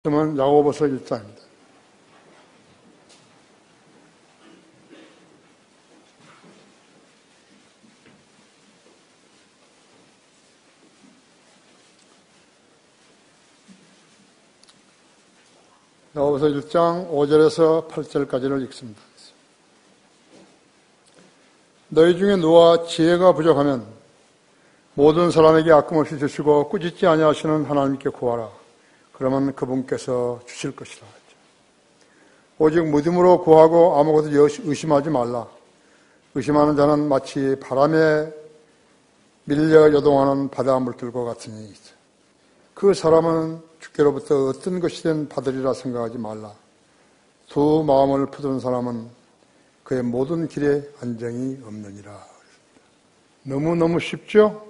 말씀은 야고보서 1장입니다. 야고보서 1장 5절에서 8절까지를 읽습니다. 너희 중에 누가 지혜가 부족하면 모든 사람에게 아낌없이 주시고 꾸짖지 아니하시는 하나님께 구하라. 그러면 그분께서 주실 것이라. 오직 믿음으로 구하고 아무것도 의심하지 말라. 의심하는 자는 마치 바람에 밀려 요동하는 바다 물들과 같으니 그 사람은 주께로부터 어떤 것이든 받으리라 생각하지 말라. 두 마음을 품은 사람은 그의 모든 길에 안정이 없느니라. 너무너무 쉽죠?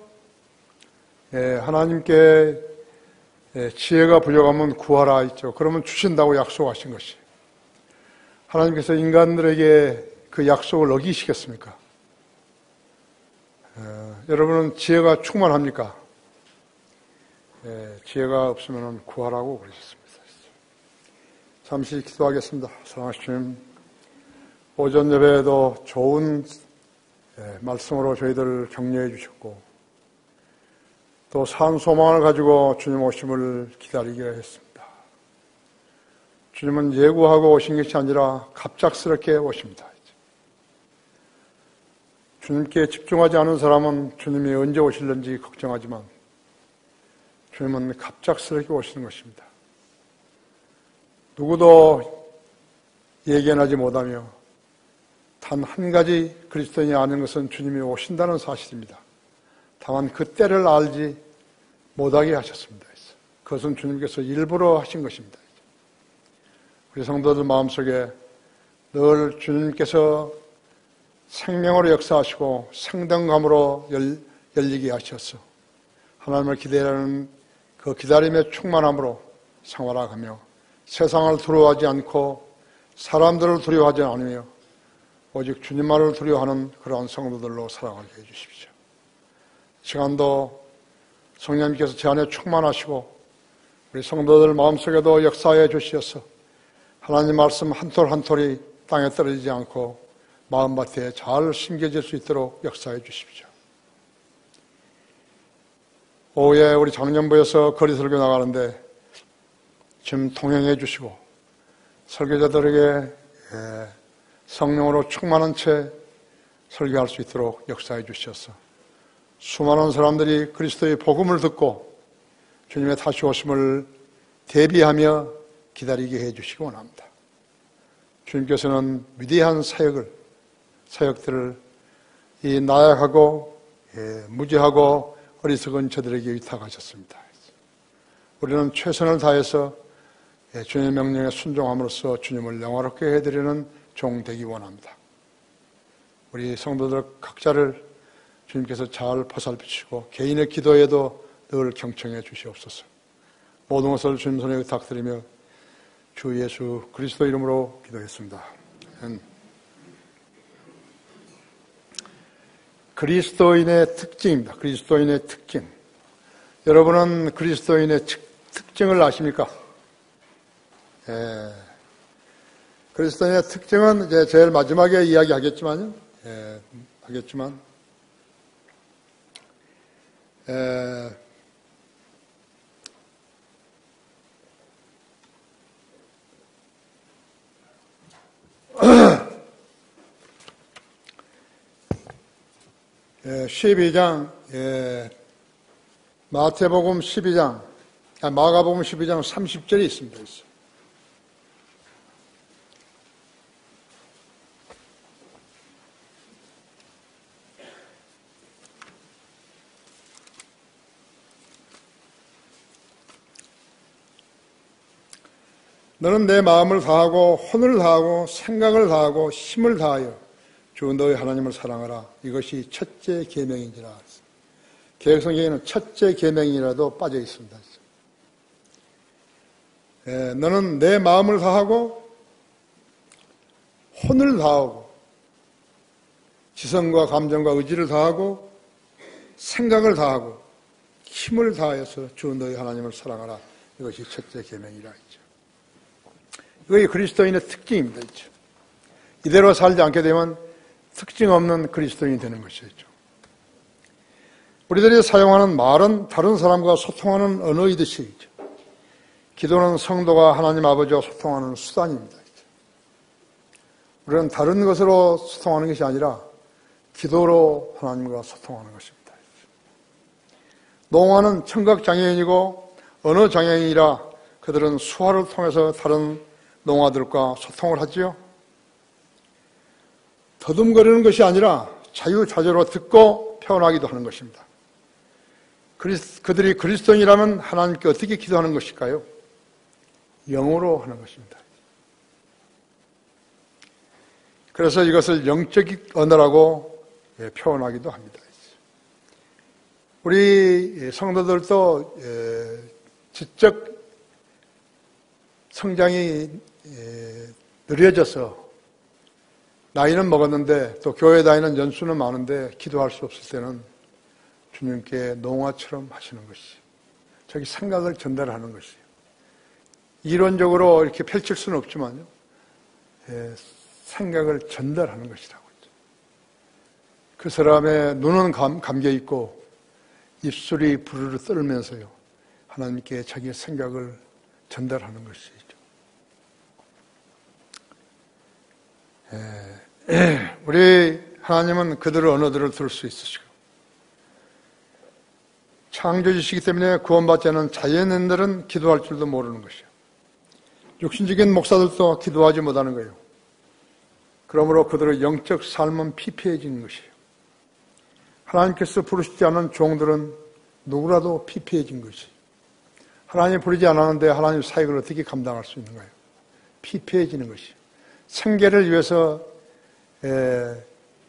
하나님께 지혜가 부족하면 구하라 있죠. 그러면 주신다고 약속하신 것이. 하나님께서 인간들에게 그 약속을 어기시겠습니까? 여러분은 지혜가 충만합니까? 지혜가 없으면 구하라고 그러셨습니다. 잠시 기도하겠습니다. 사랑하신 주님, 오전 예배에도 좋은 말씀으로 저희들을 격려해 주셨고 또 산 소망을 가지고 주님 오심을 기다리게 했습니다. 주님은 예고하고 오신 것이 아니라 갑작스럽게 오십니다. 주님께 집중하지 않은 사람은 주님이 언제 오실는지 걱정하지만 주님은 갑작스럽게 오시는 것입니다. 누구도 예견하지 못하며 단 한 가지 그리스도인이 아는 것은 주님이 오신다는 사실입니다. 다만 그 때를 알지 못하게 하셨습니다. 그것은 주님께서 일부러 하신 것입니다. 우리 성도들 마음속에 늘 주님께서 생명으로 역사하시고 생동감으로 열리게 하셔서 하나님을 기대하는 그 기다림의 충만함으로 생활하며 세상을 두려워하지 않고 사람들을 두려워하지 않으며 오직 주님만을 두려워하는 그러한 성도들로 살아가게 해주십시오. 시간도 성령님께서 제 안에 충만하시고 우리 성도들 마음속에도 역사해 주시어서 하나님 말씀 한 톨 한 톨이 땅에 떨어지지 않고 마음밭에 잘 심겨질 수 있도록 역사해 주십시오. 오후에 우리 장년부에서 거리 설교 나가는데 지금 통행해 주시고 설교자들에게 성령으로 충만한 채 설교할 수 있도록 역사해 주셔서 수많은 사람들이 그리스도의 복음을 듣고 주님의 다시 오심을 대비하며 기다리게 해주시기 원합니다. 주님께서는 위대한 사역들을 이 나약하고 무지하고 어리석은 저들에게 위탁하셨습니다. 우리는 최선을 다해서 주님의 명령에 순종함으로써 주님을 영화롭게 해드리는 종 되기 원합니다. 우리 성도들 각자를 주님께서 잘 보살피시고 개인의 기도에도 늘 경청해 주시옵소서. 모든 것을 주님 손에 의탁드리며 주 예수 그리스도 이름으로 기도했습니다. 그리스도인의 특징입니다. 그리스도인의 특징. 여러분은 그리스도인의 특징을 아십니까? 그리스도인의 특징은 이제 제일 마지막에 이야기하겠지만요. 하겠지만 12장, 마태복음 12장, 마가복음 12장 30절이 있습니다. 너는 내 마음을 다하고 혼을 다하고 생각을 다하고 힘을 다하여 주 너희 하나님을 사랑하라. 이것이 첫째 계명인지라. 개혁성경에는 첫째 계명이라도 빠져 있습니다. 너는 내 마음을 다하고 혼을 다하고 지성과 감정과 의지를 다하고 생각을 다하고 힘을 다해서 주 너희 하나님을 사랑하라. 이것이 첫째 계명이라 했죠. 이게 그리스도인의 특징입니다. 이대로 살지 않게 되면 특징 없는 그리스도인이 되는 것이죠. 우리들이 사용하는 말은 다른 사람과 소통하는 언어이듯이 기도는 성도가 하나님 아버지와 소통하는 수단입니다. 우리는 다른 것으로 소통하는 것이 아니라 기도로 하나님과 소통하는 것입니다. 농아는 청각장애인이고 언어장애인이라 그들은 수화를 통해서 다른 농아들과 소통을 하지요. 더듬거리는 것이 아니라 자유자재로 듣고 표현하기도 하는 것입니다. 그들이 그리스도인이라면 하나님께 어떻게 기도하는 것일까요? 영어로 하는 것입니다. 그래서 이것을 영적 언어라고 표현하기도 합니다. 우리 성도들도 지적 성장이 느려져서 나이는 먹었는데 또 교회 다니는 연수는 많은데 기도할 수 없을 때는 주님께 농아처럼 하시는 것이 자기 생각을 전달하는 것이에요. 이론적으로 이렇게 펼칠 수는 없지만요. 생각을 전달하는 것이라고 했죠. 그 사람의 눈은 감겨 있고 입술이 부르르 떨면서요. 하나님께 자기의 생각을 전달하는 것이죠. 우리 하나님은 그들의 언어들을 들을 수 있으시고 창조주시기 때문에 구원받지 않은 자연인들은 기도할 줄도 모르는 것이에요. 육신적인 목사들도 기도하지 못하는 거예요. 그러므로 그들의 영적 삶은 피폐해지는 것이에요. 하나님께서 부르시지 않은 종들은 누구라도 피폐해진 것이. 하나님 부르지 않았는데 하나님 사역을 어떻게 감당할 수 있는가요? 피폐해지는 것이. 생계를 위해서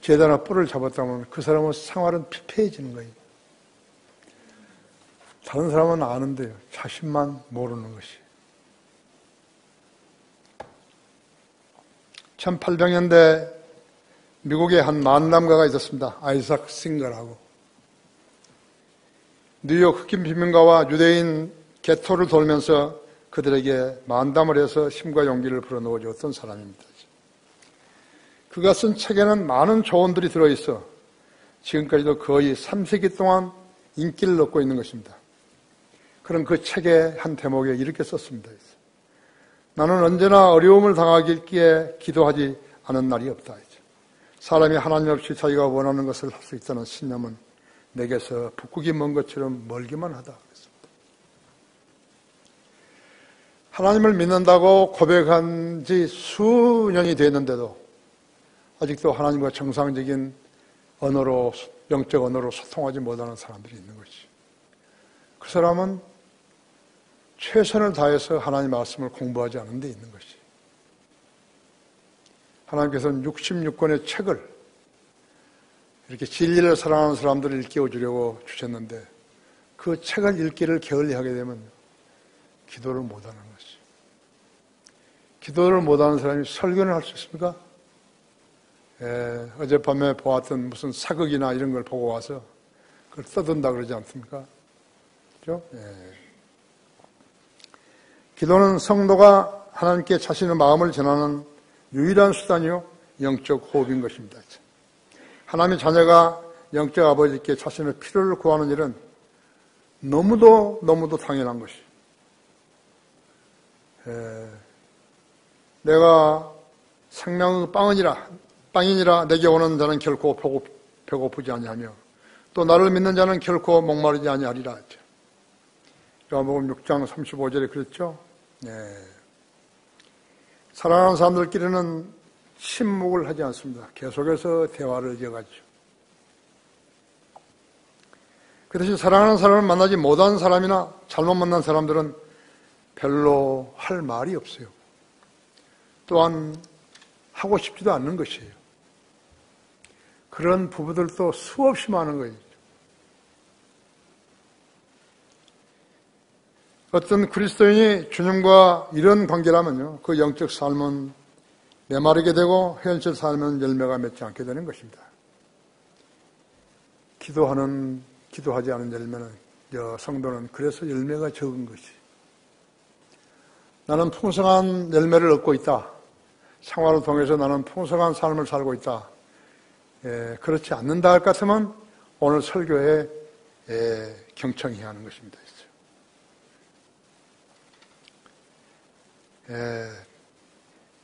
재단의 뿔을 잡았다면 그 사람의 생활은 피폐해지는 거예요. 다른 사람은 아는데요. 자신만 모르는 것이. 1800년대 미국에 한 만담가가 있었습니다. 아이삭 싱거라고. 뉴욕 흑인 빈민가와 유대인 개토를 돌면서 그들에게 만담을 해서 힘과 용기를 불어넣어 줬던 사람입니다. 그가 쓴 책에는 많은 조언들이 들어있어 지금까지도 거의 3세기 동안 인기를 얻고 있는 것입니다. 그런 그 책의 한 대목에 이렇게 썼습니다. 나는 언제나 어려움을 당하기에 기도하지 않은 날이 없다. 사람이 하나님 없이 자기가 원하는 것을 할 수 있다는 신념은 내게서 북극이 먼 것처럼 멀기만 하다. 하나님을 믿는다고 고백한 지 수년이 됐는데도 아직도 하나님과 정상적인 언어로, 영적 언어로 소통하지 못하는 사람들이 있는 것이죠. 그 사람은 최선을 다해서 하나님 말씀을 공부하지 않은 데 있는 것이. 하나님께서는 66권의 책을 이렇게 진리를 사랑하는 사람들을 일깨워주려고 주셨는데 그 책을 읽기를 게을리하게 되면 기도를 못하는 것이. 기도를 못하는 사람이 설교를 할 수 있습니까? 어젯밤에 보았던 무슨 사극이나 이런 걸 보고 와서 그걸 떠든다 그러지 않습니까? 그렇죠? 기도는 성도가 하나님께 자신의 마음을 전하는 유일한 수단이요 영적 호흡인 것입니다. 하나님의 자녀가 영적 아버지께 자신의 필요를 구하는 일은 너무도 당연한 것이에요. 내가 생명의 빵이니라 내게 오는 자는 결코 배고프지 아니하며 또 나를 믿는 자는 결코 목마르지 아니하리라. 요한복음 6장 35절에 그랬죠. 사랑하는 사람들끼리는 침묵을 하지 않습니다. 계속해서 대화를 이어가죠. 그 대신 사랑하는 사람을 만나지 못한 사람이나 잘못 만난 사람들은 별로 할 말이 없어요. 또한 하고 싶지도 않는 것이에요. 그런 부부들도 수없이 많은 거예요. 어떤 그리스도인이 주님과 이런 관계라면요, 그 영적 삶은 메마르게 되고 현실 삶은 열매가 맺지 않게 되는 것입니다. 기도하지 않은 열매는, 성도는 그래서 열매가 적은 것이. 나는 풍성한 열매를 얻고 있다. 생활을 통해서 나는 풍성한 삶을 살고 있다. 그렇지 않는다 할 것 같으면 오늘 설교에 경청해야 하는 것입니다.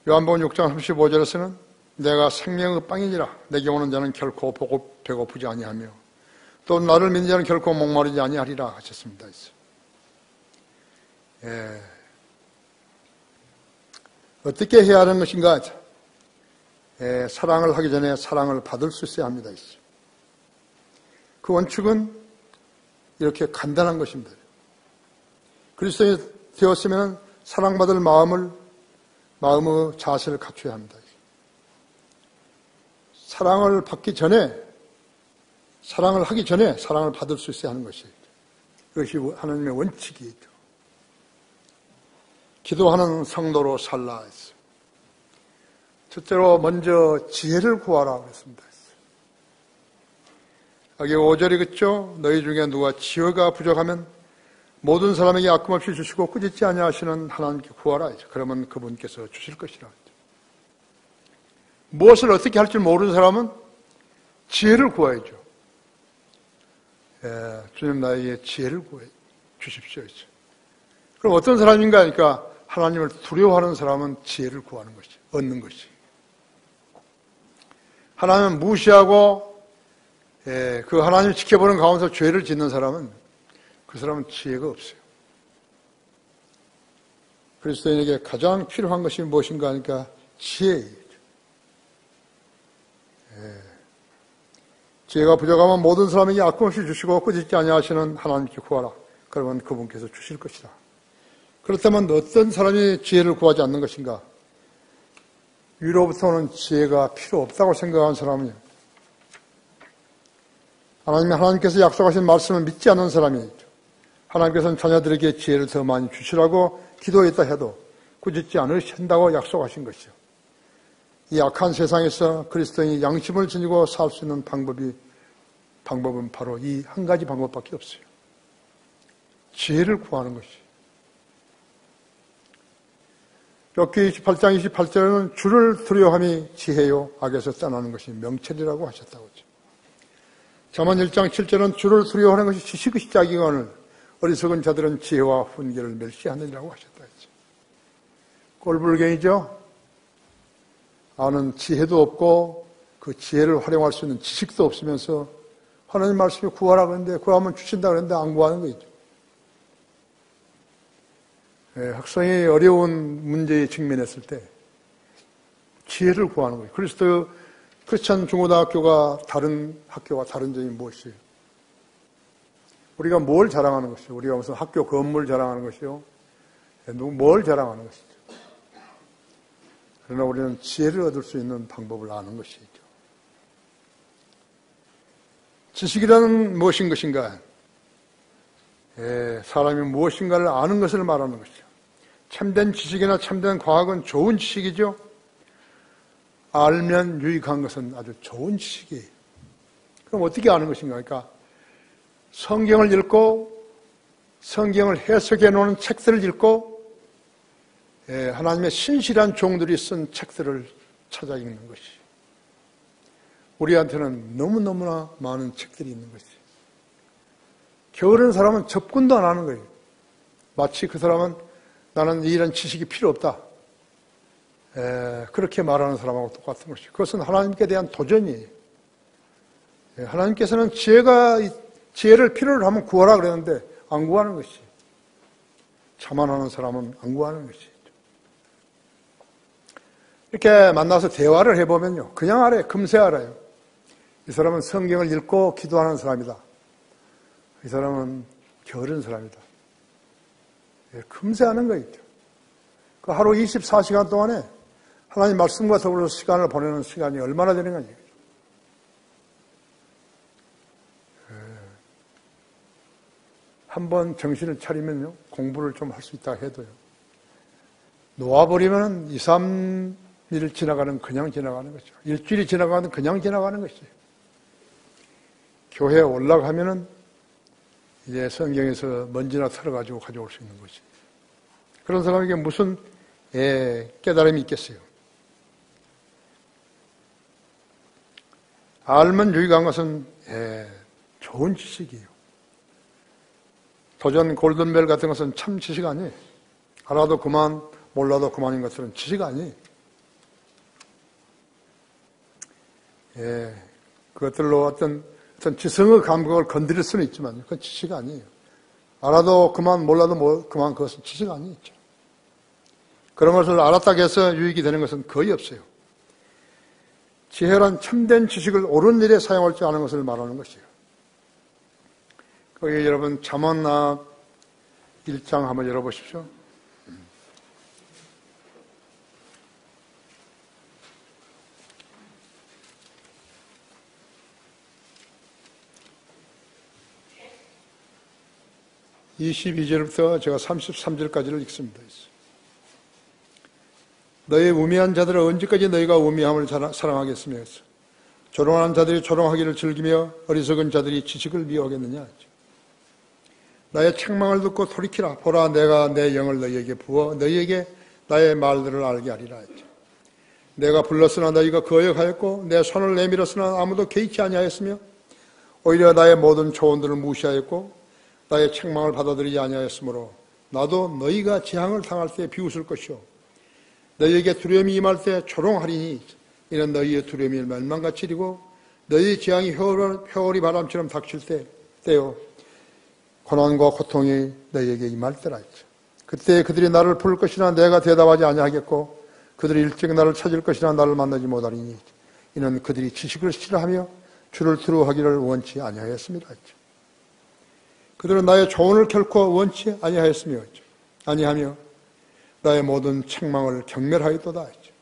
요한복음 6장 35절에서는 내가 생명의 빵이니라. 내게 오는 자는 결코 배고프지 아니하며 또 나를 믿는 자는 결코 목마르지 아니하리라 하셨습니다. 어떻게 해야 하는 것인가? 사랑을 하기 전에 사랑을 받을 수 있어야 합니다. 그 원칙은 이렇게 간단한 것입니다. 그리스도인이 되었으면 사랑받을 마음의 자세를 갖춰야 합니다. 사랑을 받기 전에, 사랑을 하기 전에 사랑을 받을 수 있어야 하는 것이죠. 이것이 하나님의 원칙이죠. 기도하는 성도로 살라 했어요. 첫째로 먼저 지혜를 구하라 그랬습니다. 여기 5절이 그렇죠? 너희 중에 누가 지혜가 부족하면 모든 사람에게 아낌없이 주시고 꾸짖지 아니하시는 하나님께 구하라. 그러면 그분께서 주실 것이라. 무엇을 어떻게 할 줄 모르는 사람은 지혜를 구해야죠. 주님 나에게 지혜를 구해 주십시오. 그럼 어떤 사람인가 하니까 하나님을 두려워하는 사람은 지혜를 구하는 것이, 얻는 것이. 하나님을 무시하고 그 하나님을 지켜보는 가운데서 죄를 짓는 사람은 그 사람은 지혜가 없어요. 그리스도인에게 가장 필요한 것이 무엇인가 하니까 지혜예요. 지혜가 부족하면 모든 사람에게 아낌없이 주시고 꾸짖지 아니하시는 하나님께 구하라. 그러면 그분께서 주실 것이다. 그렇다면 어떤 사람이 지혜를 구하지 않는 것인가? 위로부터는 지혜가 필요 없다고 생각하는 사람은요. 하나님께서 약속하신 말씀을 믿지 않는 사람이죠. 하나님께서는 자녀들에게 지혜를 더 많이 주시라고 기도했다 해도 꾸짖지 않으신다고 약속하신 것이죠. 이 악한 세상에서 그리스도인이 양심을 지니고 살 수 있는 방법은 바로 이 한 가지 방법밖에 없어요. 지혜를 구하는 것이. 욥기 28장 28절에는 주를 두려워함이 지혜요 악에서 떠나는 것이 명철이라고 하셨다고 하죠. 잠언 1장 7절은 주를 두려워하는 것이 지식의 시작이거늘 어리석은 자들은 지혜와 훈계를 멸시하느니라고 하셨다 했죠. 꼴불견이죠. 아는 지혜도 없고 그 지혜를 활용할 수 있는 지식도 없으면서 하나님 말씀이 구하라 그랬는데 구하면 주신다 그랬는데 안 구하는 거죠. 학생이 어려운 문제에 직면했을 때 지혜를 구하는 거예요. 크리스찬 중고등학교가 다른 학교와 다른 점이 무엇이에요? 우리가 뭘 자랑하는 것이요? 우리가 무슨 학교 건물 자랑하는 것이요? 뭘 자랑하는 것이죠? 그러나 우리는 지혜를 얻을 수 있는 방법을 아는 것이죠. 지식이라는 무엇인 것인가? 사람이 무엇인가를 아는 것을 말하는 것이죠. 참된 지식이나 참된 과학은 좋은 지식이죠. 알면 유익한 것은 아주 좋은 지식이에요. 그럼 어떻게 아는 것인가? 그러니까 성경을 읽고 성경을 해석해 놓은 책들을 읽고 하나님의 신실한 종들이 쓴 책들을 찾아 읽는 것이. 우리한테는 너무너무나 많은 책들이 있는 것이. 게으른 사람은 접근도 안 하는 거예요. 마치 그 사람은 나는 이런 지식이 필요 없다. 그렇게 말하는 사람하고 똑같은 것이. 그것은 하나님께 대한 도전이에요. 하나님께서는 지혜를 필요로 하면 구하라 그랬는데 안 구하는 것이. 자만하는 사람은 안 구하는 것이. 이렇게 만나서 대화를 해보면요. 그냥 알아요. 금세 알아요. 이 사람은 성경을 읽고 기도하는 사람이다. 이 사람은 게으른 사람이다. 금세 아는 거예요. 그 하루 24시간 동안에 하나님 말씀과 더불어서 시간을 보내는 시간이 얼마나 되는 거냐. 한번 정신을 차리면요. 공부를 좀 할 수 있다 해도요. 놓아버리면 2, 3일 지나가는 그냥 지나가는 것이죠. 일주일이 지나가는 그냥 지나가는 것이에요. 교회에 올라가면은 이제 성경에서 먼지나 털어가지고 가져올 수 있는 것이. 그런 사람에게 무슨 깨달음이 있겠어요? 알면 유익한 것은 좋은 지식이에요. 도전 골든벨 같은 것은 참 지식 아니에요. 알아도 그만, 몰라도 그만인 것들은 지식 아니에요. 그것들로 어떤 지성의 감각을 건드릴 수는 있지만 그건 지식 아니에요. 알아도 그만, 몰라도 그만, 그것은 지식 아니죠. 그런 것을 알았다고 해서 유익이 되는 것은 거의 없어요. 지혜란 참된 지식을 옳은 일에 사용할 줄 아는 것을 말하는 것이에요. 거기 여러분 잠언 1장 한번 열어보십시오. (22절부터) 제가 33절까지를 읽습니다. 너희 우매한 자들아 언제까지 너희가 우매함을 사랑하겠으며 조롱하는 자들이 조롱하기를 즐기며 어리석은 자들이 지식을 미워하겠느냐. 나의 책망을 듣고 돌이키라. 보라, 내가 내 영을 너희에게 부어 너희에게 나의 말들을 알게 하리라. 내가 불렀으나 너희가 거역하였고 내 손을 내밀었으나 아무도 개의치 아니하였으며 오히려 나의 모든 조언들을 무시하였고 나의 책망을 받아들이지 아니하였으므로 나도 너희가 재앙을 당할 때 비웃을 것이요 너희에게 두려움이 임할 때 조롱하리니 이는 너희의 두려움이 멸망같이 이르고 너희의 재앙이 회오리 바람처럼 닥칠 때요 고난과 고통이 너희에게 임할 때라 했죠. 그때 그들이 나를 부를 것이나 내가 대답하지 아니하겠고 그들이 일찍 나를 찾을 것이나 나를 만나지 못하리니 이는 그들이 지식을 싫어하며 주를 두려워하기를 원치 아니하였습니다 했죠. 그들은 나의 조언을 결코 원치 아니하며 나의 모든 책망을 경멸하였도다 했죠.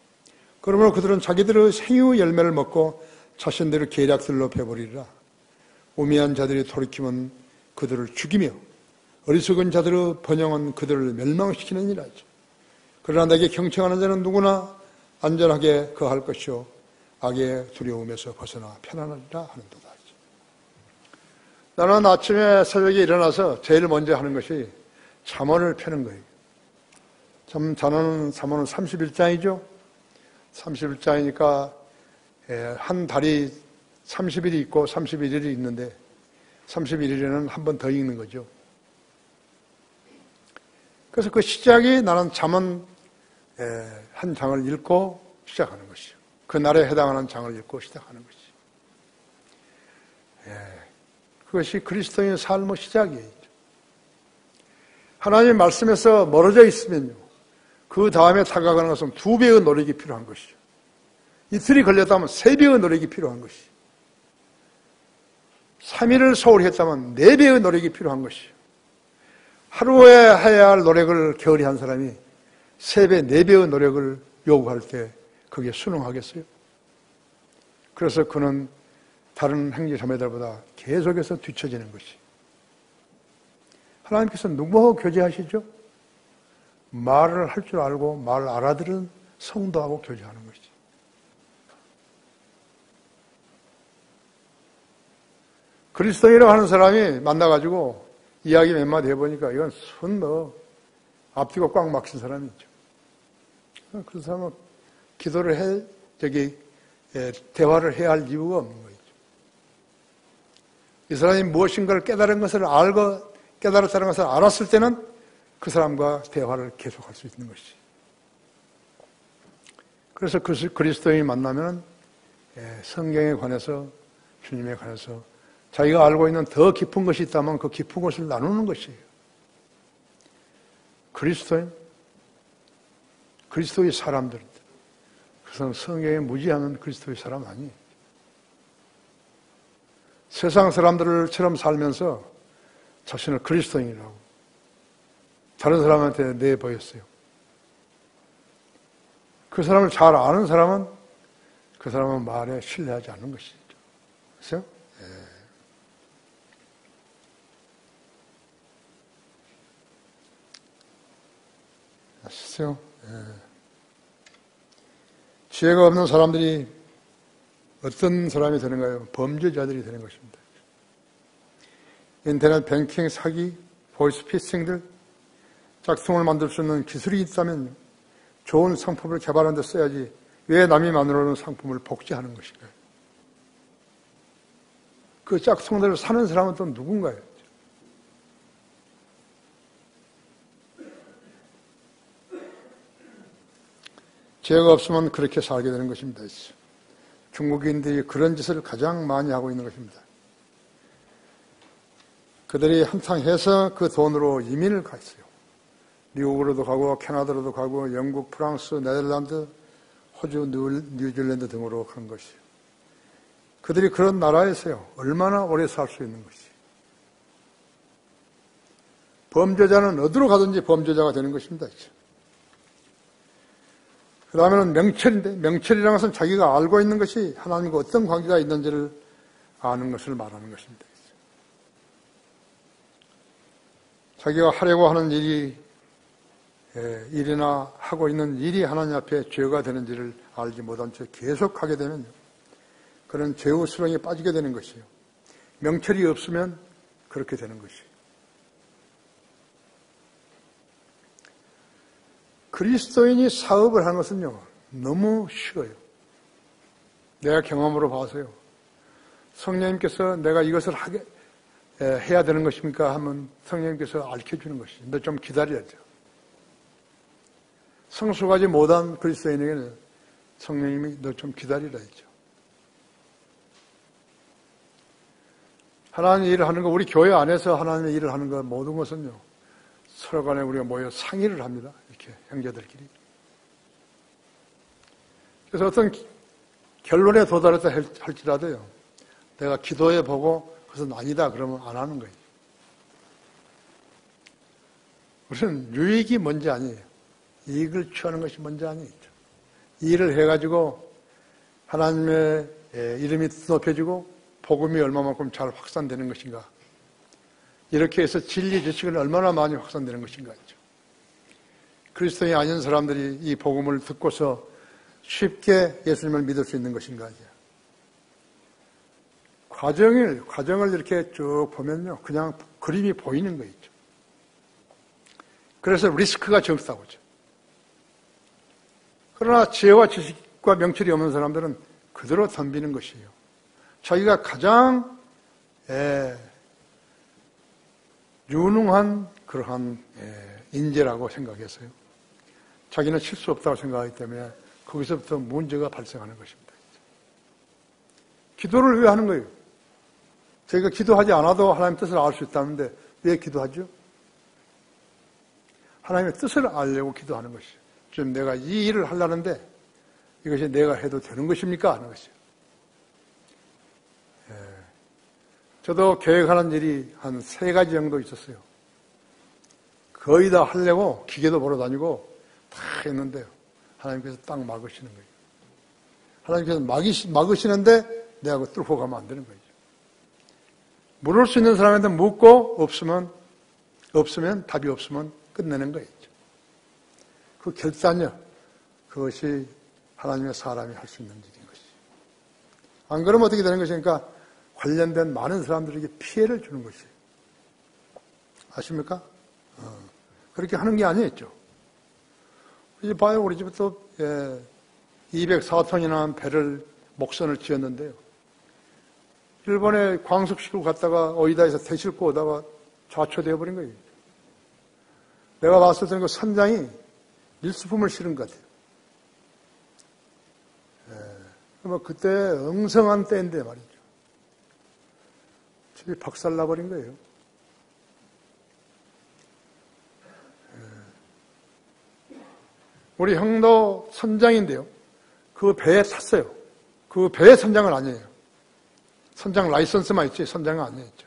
그러므로 그들은 자기들의 생유의 열매를 먹고 자신들의 계략들로 배버리리라. 우매한 자들이 돌이키면 그들을 죽이며 어리석은 자들의 번영은 그들을 멸망시키느니라 했죠. 그러나 내게 경청하는 자는 누구나 안전하게 거할 것이요 악의 두려움에서 벗어나 편안하리라 하는도다 했죠. 나는 아침에 새벽에 일어나서 제일 먼저 하는 것이 잠언을 펴는 거예요. 잠언은 31장이죠. 31장이니까 한 달이 30일이 있고 31일이 있는데 31일에는 한 번 더 읽는 거죠. 그래서 그 시작이 나는 잠언 한 장을 읽고 시작하는 것이죠. 그 날에 해당하는 장을 읽고 시작하는 것이죠. 그것이 그리스도인의 삶의 시작이에요. 하나님의 말씀에서 멀어져 있으면요. 그 다음에 다가가는 것은 2배의 노력이 필요한 것이죠. 이틀이 걸렸다면 3배의 노력이 필요한 것이죠. 3일을 소홀히 했다면 4배의 노력이 필요한 것이죠. 하루에 해야 할 노력을 게을리 한 사람이 3배, 4배의 노력을 요구할 때 그게 순응하겠어요? 그래서 그는 다른 행위 자매들보다 계속해서 뒤처지는 것이. 하나님께서 누구하고 교제하시죠? 말을 할 줄 알고 말을 알아들은 성도하고 교제하는 것이죠. 그리스도인이라고 하는 사람이 만나가지고 이야기 몇 마디 해보니까 이건 앞뒤가 꽉 막힌 사람이죠. 그 사람은 기도를 대화를 해야 할 이유가 없는 거죠. 이 사람이 무엇인가를 깨달은 것을 알고 깨달았다는 것을 알았을 때는 그 사람과 대화를 계속할 수 있는 것이지. 그래서 그리스도인이 만나면 성경에 관해서 주님에 관해서 자기가 알고 있는 더 깊은 것이 있다면 그 깊은 것을 나누는 것이에요. 그리스도의 사람들. 그래서 성경에 무지하는 그리스도의 사람 아니에요. 세상 사람들처럼 살면서 자신을 그리스도인이라고 다른 사람한테 내보였어요. 그 사람을 잘 아는 사람은 그 사람은 말에 신뢰하지 않는 것이죠. 그렇죠? 아시죠? 지혜가 없는 사람들이 어떤 사람이 되는가요? 범죄자들이 되는 것입니다. 인터넷 뱅킹 사기, 보이스피싱들, 짝퉁을 만들 수 있는 기술이 있다면 좋은 상품을 개발하는 데 써야지 왜 남이 만들어놓은 상품을 복제하는 것인가요? 그 짝퉁들을 사는 사람은 또 누군가요? 죄가 없으면 그렇게 살게 되는 것입니다. 중국인들이 그런 짓을 가장 많이 하고 있는 것입니다. 그들이 한탕 해서 그 돈으로 이민을 갔어요. 미국으로도 가고 캐나다로도 가고 영국, 프랑스, 네덜란드, 호주, 뉴질랜드 등으로 가는 것이에요. 그들이 그런 나라에서요. 얼마나 오래 살 수 있는 것이. 범죄자는 어디로 가든지 범죄자가 되는 것입니다. 그 다음에는 명철인데 명철이라는 것은 자기가 알고 있는 것이 하나님과 어떤 관계가 있는지를 아는 것을 말하는 것입니다. 자기가 하려고 하는 일이나 하고 있는 일이 하나님 앞에 죄가 되는지를 알지 못한 채 계속하게 되면 그런 죄우스렁에 빠지게 되는 것이에요. 명철이 없으면 그렇게 되는 것이에요. 그리스도인이 사업을 하는 것은요, 너무 쉬워요. 내가 경험으로 봐서요. 성령님께서 내가 이것을 해야 되는 것입니까? 하면 성령님께서 알려주는 것이죠. 너 좀 기다려야죠. 성숙하지 못한 그리스도인에게는 성령님이 너 좀 기다리라 했죠. 하나님의 일을 하는 거, 우리 교회 안에서 하나님의 일을 하는 거 모든 것은요, 서로 간에 우리가 모여 상의를 합니다. 이렇게 형제들끼리. 그래서 어떤 결론에 도달했다 할지라도요, 내가 기도해 보고 그것은 아니다 그러면 안 하는 거예요. 우리는 유익이 뭔지 아니에요. 이익을 취하는 것이 뭔지 아니죠. 이 일을 해가지고 하나님의 이름이 높여지고 복음이 얼마만큼 잘 확산되는 것인가. 이렇게 해서 진리 지식은 얼마나 많이 확산되는 것인가 했죠. 그리스도인이 아닌 사람들이 이 복음을 듣고서 쉽게 예수님을 믿을 수 있는 것인가. 과정을 이렇게 쭉 보면요. 그냥 그림이 보이는 거 있죠. 그래서 리스크가 적다고죠. 그러나 지혜와 지식과 명철이 없는 사람들은 그대로 덤비는 것이에요. 자기가 가장 유능한 그러한 인재라고 생각했어요. 자기는 실수 없다고 생각하기 때문에 거기서부터 문제가 발생하는 것입니다. 기도를 왜 하는 거예요? 저희가 기도하지 않아도 하나님의 뜻을 알 수 있다는데 왜 기도하죠? 하나님의 뜻을 알려고 기도하는 것이죠. 지금 내가 이 일을 하려는데 이것이 내가 해도 되는 것입니까? 하는 것이죠. 저도 계획하는 일이 한 3가지 정도 있었어요. 거의 다 하려고 기계도 보러 다니고 다 했는데요. 하나님께서 딱 막으시는 거예요. 하나님께서 막으시는데 내가 그거 뚫고 가면 안 되는 거죠. 물을 수 있는 사람한테 묻고 없으면 답이 없으면 끝내는 거예요. 그 결단력, 그것이 하나님의 사람이 할 수 있는 일인 것이죠. 안 그러면 어떻게 되는 것입니까? 관련된 많은 사람들에게 피해를 주는 것이에요. 아십니까? 그렇게 하는 게 아니었죠. 이제 봐요. 우리 집에 또 204톤이나 배를 목선을 지었는데요. 일본에 광석시키고 갔다가 오이다에서 대싣고 오다가 좌초되어 버린 거예요. 내가 봤을 때는 그 선장이 밀수품을 실은 것 같아요. 그때 엉성한 때인데 말이죠. 집이 박살나버린 거예요. 우리 형도 선장인데요. 그 배에 탔어요. 그 배의 선장은 아니에요. 선장 라이선스만 있지 선장은 아니었죠.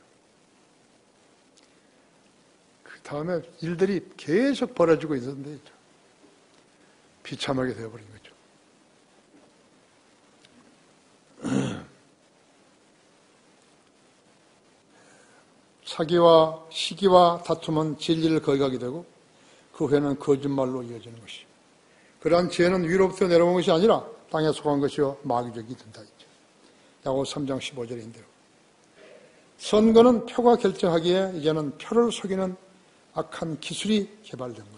그 다음에 일들이 계속 벌어지고 있었는데 비참하게 되어버린 거죠. 사기와 시기와 다툼은 진리를 거역하게 되고 그 후에는 거짓말로 이어지는 것이죠. 그러한 지혜는 위로부터 내려온 것이 아니라 땅에 속한 것이요 마귀적이 된다 했죠. 야고보서 3장 15절인데요. 선거는 표가 결정하기에 이제는 표를 속이는 악한 기술이 개발된 거예요.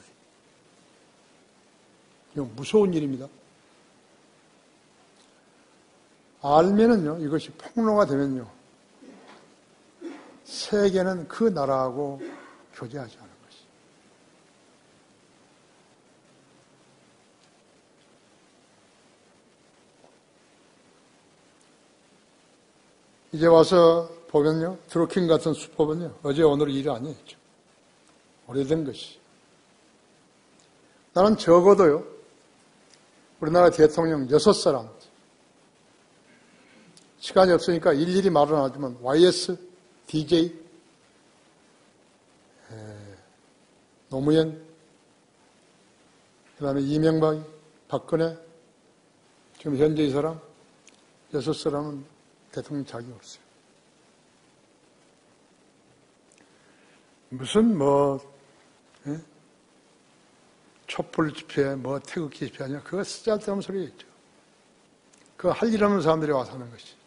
이건 무서운 일입니다. 알면은요, 이것이 폭로가 되면요, 세계는 그 나라하고 교제하지 않은 것이. 이제 와서 보면요, 드루킹 같은 수법은요, 어제 오늘 일이 아니에요. 오래된 것이. 나는 적어도요, 우리나라 대통령 6사람, 시간이 없으니까 일일이 말은 안 하지만, YS, DJ, 노무현, 그 다음에 이명박, 박근혜, 지금 현재 이 사람, 6사람은 대통령 자격이 없어요. 무슨 촛불 집회, 태극기 집회 아니야? 그거 쓰잘데없는 소리겠죠. 그거 할 일 없는 사람들이 와서 하는 것이.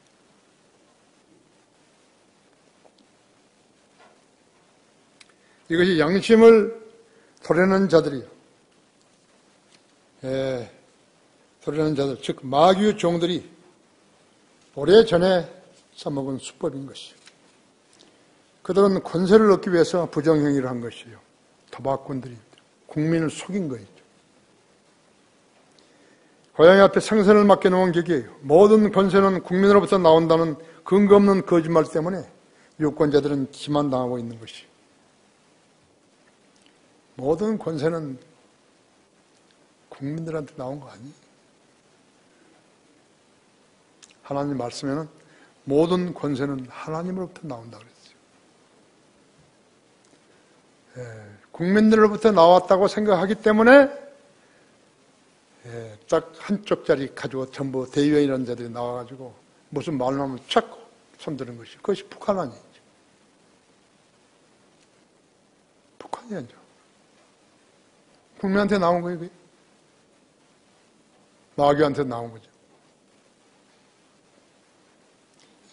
이것이 양심을 도려는 자들이요. 도려는 자들, 즉 마귀의 종들이 오래전에 써먹은 수법인 것이요. 그들은 권세를 얻기 위해서 부정행위를 한 것이요. 도박꾼들이 국민을 속인 거예요. 고양이 앞에 생선을 맡겨놓은 격이에요. 모든 권세는 국민으로부터 나온다는 근거 없는 거짓말 때문에 유권자들은 기만당하고 있는 것이요. 모든 권세는 국민들한테 나온 거 아니에요. 하나님 말씀에는 모든 권세는 하나님으로부터 나온다 그랬어요. 국민들로부터 나왔다고 생각하기 때문에 딱 한쪽짜리 가지고 전부 대의원이라는 자들이 나와가지고 무슨 말을 하면 착 손드는 것이. 그것이 북한 아니죠. 북한이 아니죠. 국민한테 나온 거예요. 그게. 마귀한테 나온 거죠.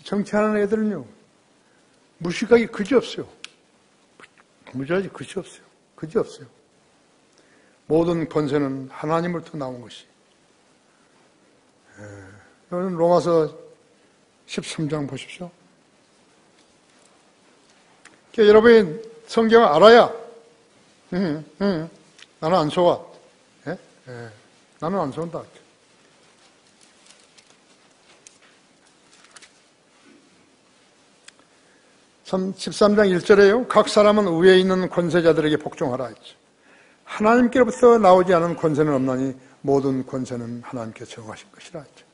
정치하는 애들은요, 무식하기 그지없어요. 무지하지 그지없어요. 그지없어요. 모든 권세는 하나님으로부터 나온 것이. 여러분 로마서 13장 보십시오. 그러니까 여러분이 성경을 알아야 나는 안 속아. 나는 안 속는다. 13장 1절에요. 각 사람은 위에 있는 권세자들에게 복종하라 했죠. 하나님께로부터 나오지 않은 권세는 없나니 모든 권세는 하나님께 정하신 것이라 했죠.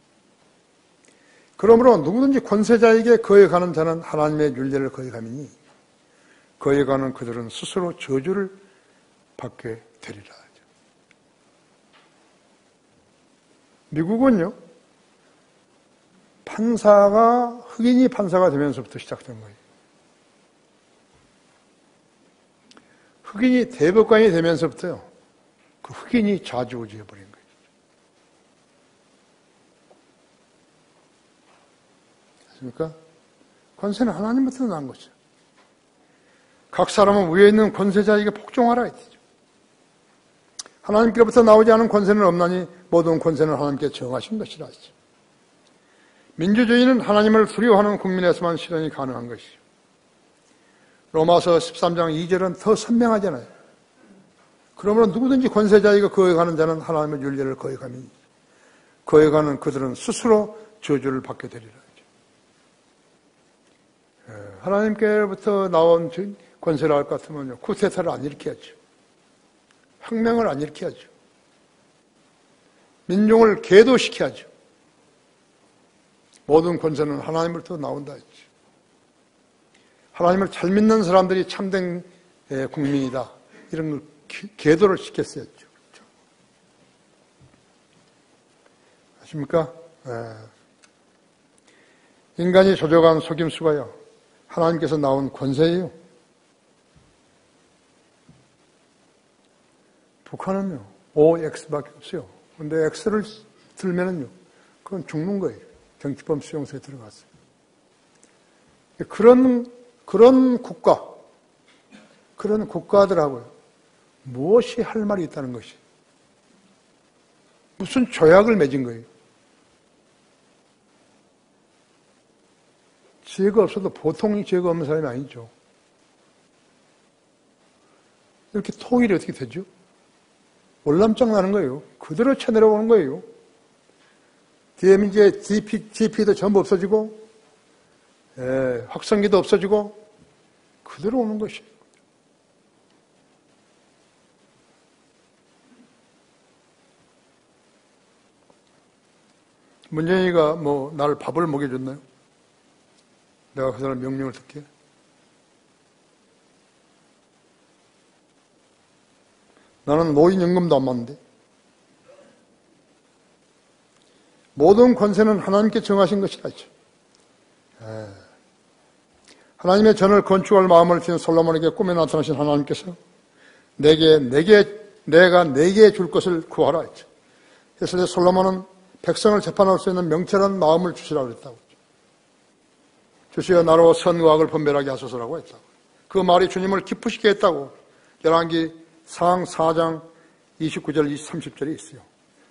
그러므로 누구든지 권세자에게 거역하는 자는 하나님의 윤례를 거역함이니 거역하는 그들은 스스로 저주를 받게 되리라 하죠. 미국은요, 흑인이 판사가 되면서부터 시작된 거예요. 흑인이 대법관이 되면서부터요, 그 흑인이 좌지우지해버린 거예요. 아십니까? 권세는 하나님부터 난 거죠. 각 사람은 위에 있는 권세자에게 복종하라 했죠. 하나님께로부터 나오지 않은 권세는 없나니 모든 권세는 하나님께 정하신 것이라 했죠. 민주주의는 하나님을 두려워하는 국민에서만 실현이 가능한 것이죠. 로마서 13장 2절은 더 선명하잖아요. 그러므로 누구든지 권세자에게 거역하는 자는 하나님의 윤례를 거역하니 거역하는 그들은 스스로 저주를 받게 되리라. 하나님께로부터 나온 권세를 할 것 같으면요, 쿠데타를 안 일으켜야죠. 혁명을 안 일으켜야죠. 민중을 계도시켜야죠. 모든 권세는 하나님으로부터 나온다 했죠. 하나님을 잘 믿는 사람들이 참된 국민이다. 이런 걸 계도를 시켰어야죠. 그렇죠? 아십니까? 인간이 조종한 속임수가요, 하나님께서 나온 권세예요. 북한은요, OX밖에 없어요. 근데 X를 들면은요, 그건 죽는 거예요. 정치범 수용소에 들어갔어요. 그런 국가, 그런 국가들하고요. 무엇이 할 말이 있다는 것이. 무슨 조약을 맺은 거예요. 죄가 없어도 보통 죄가 없는 사람이 아니죠. 이렇게 통일이 어떻게 되죠? 월남장 나는 거예요. 그대로 쳐내려오는 거예요. 뒤에 이제 GP도 전부 없어지고, 확성기도 없어지고, 그대로 오는 것이. 문재인이가 나를 밥을 먹여줬나요? 내가 그 사람 명령을 듣게. 나는 노인연금도 안 받는데. 모든 권세는 하나님께 정하신 것이라 했죠. 하나님의 전을 건축할 마음을 지닌 솔로몬에게 꿈에 나타나신 하나님께서 내가 네게 줄 것을 구하라 했죠. 그래서 솔로몬은 백성을 재판할 수 있는 명철한 마음을 주시라고 했다고 했죠. 주시어 나로 선과 악을 분별하게 하소서라고 했다고. 그 말이 주님을 기쁘시게 했다고 열왕기 상 4장 29절 30절에 있어요.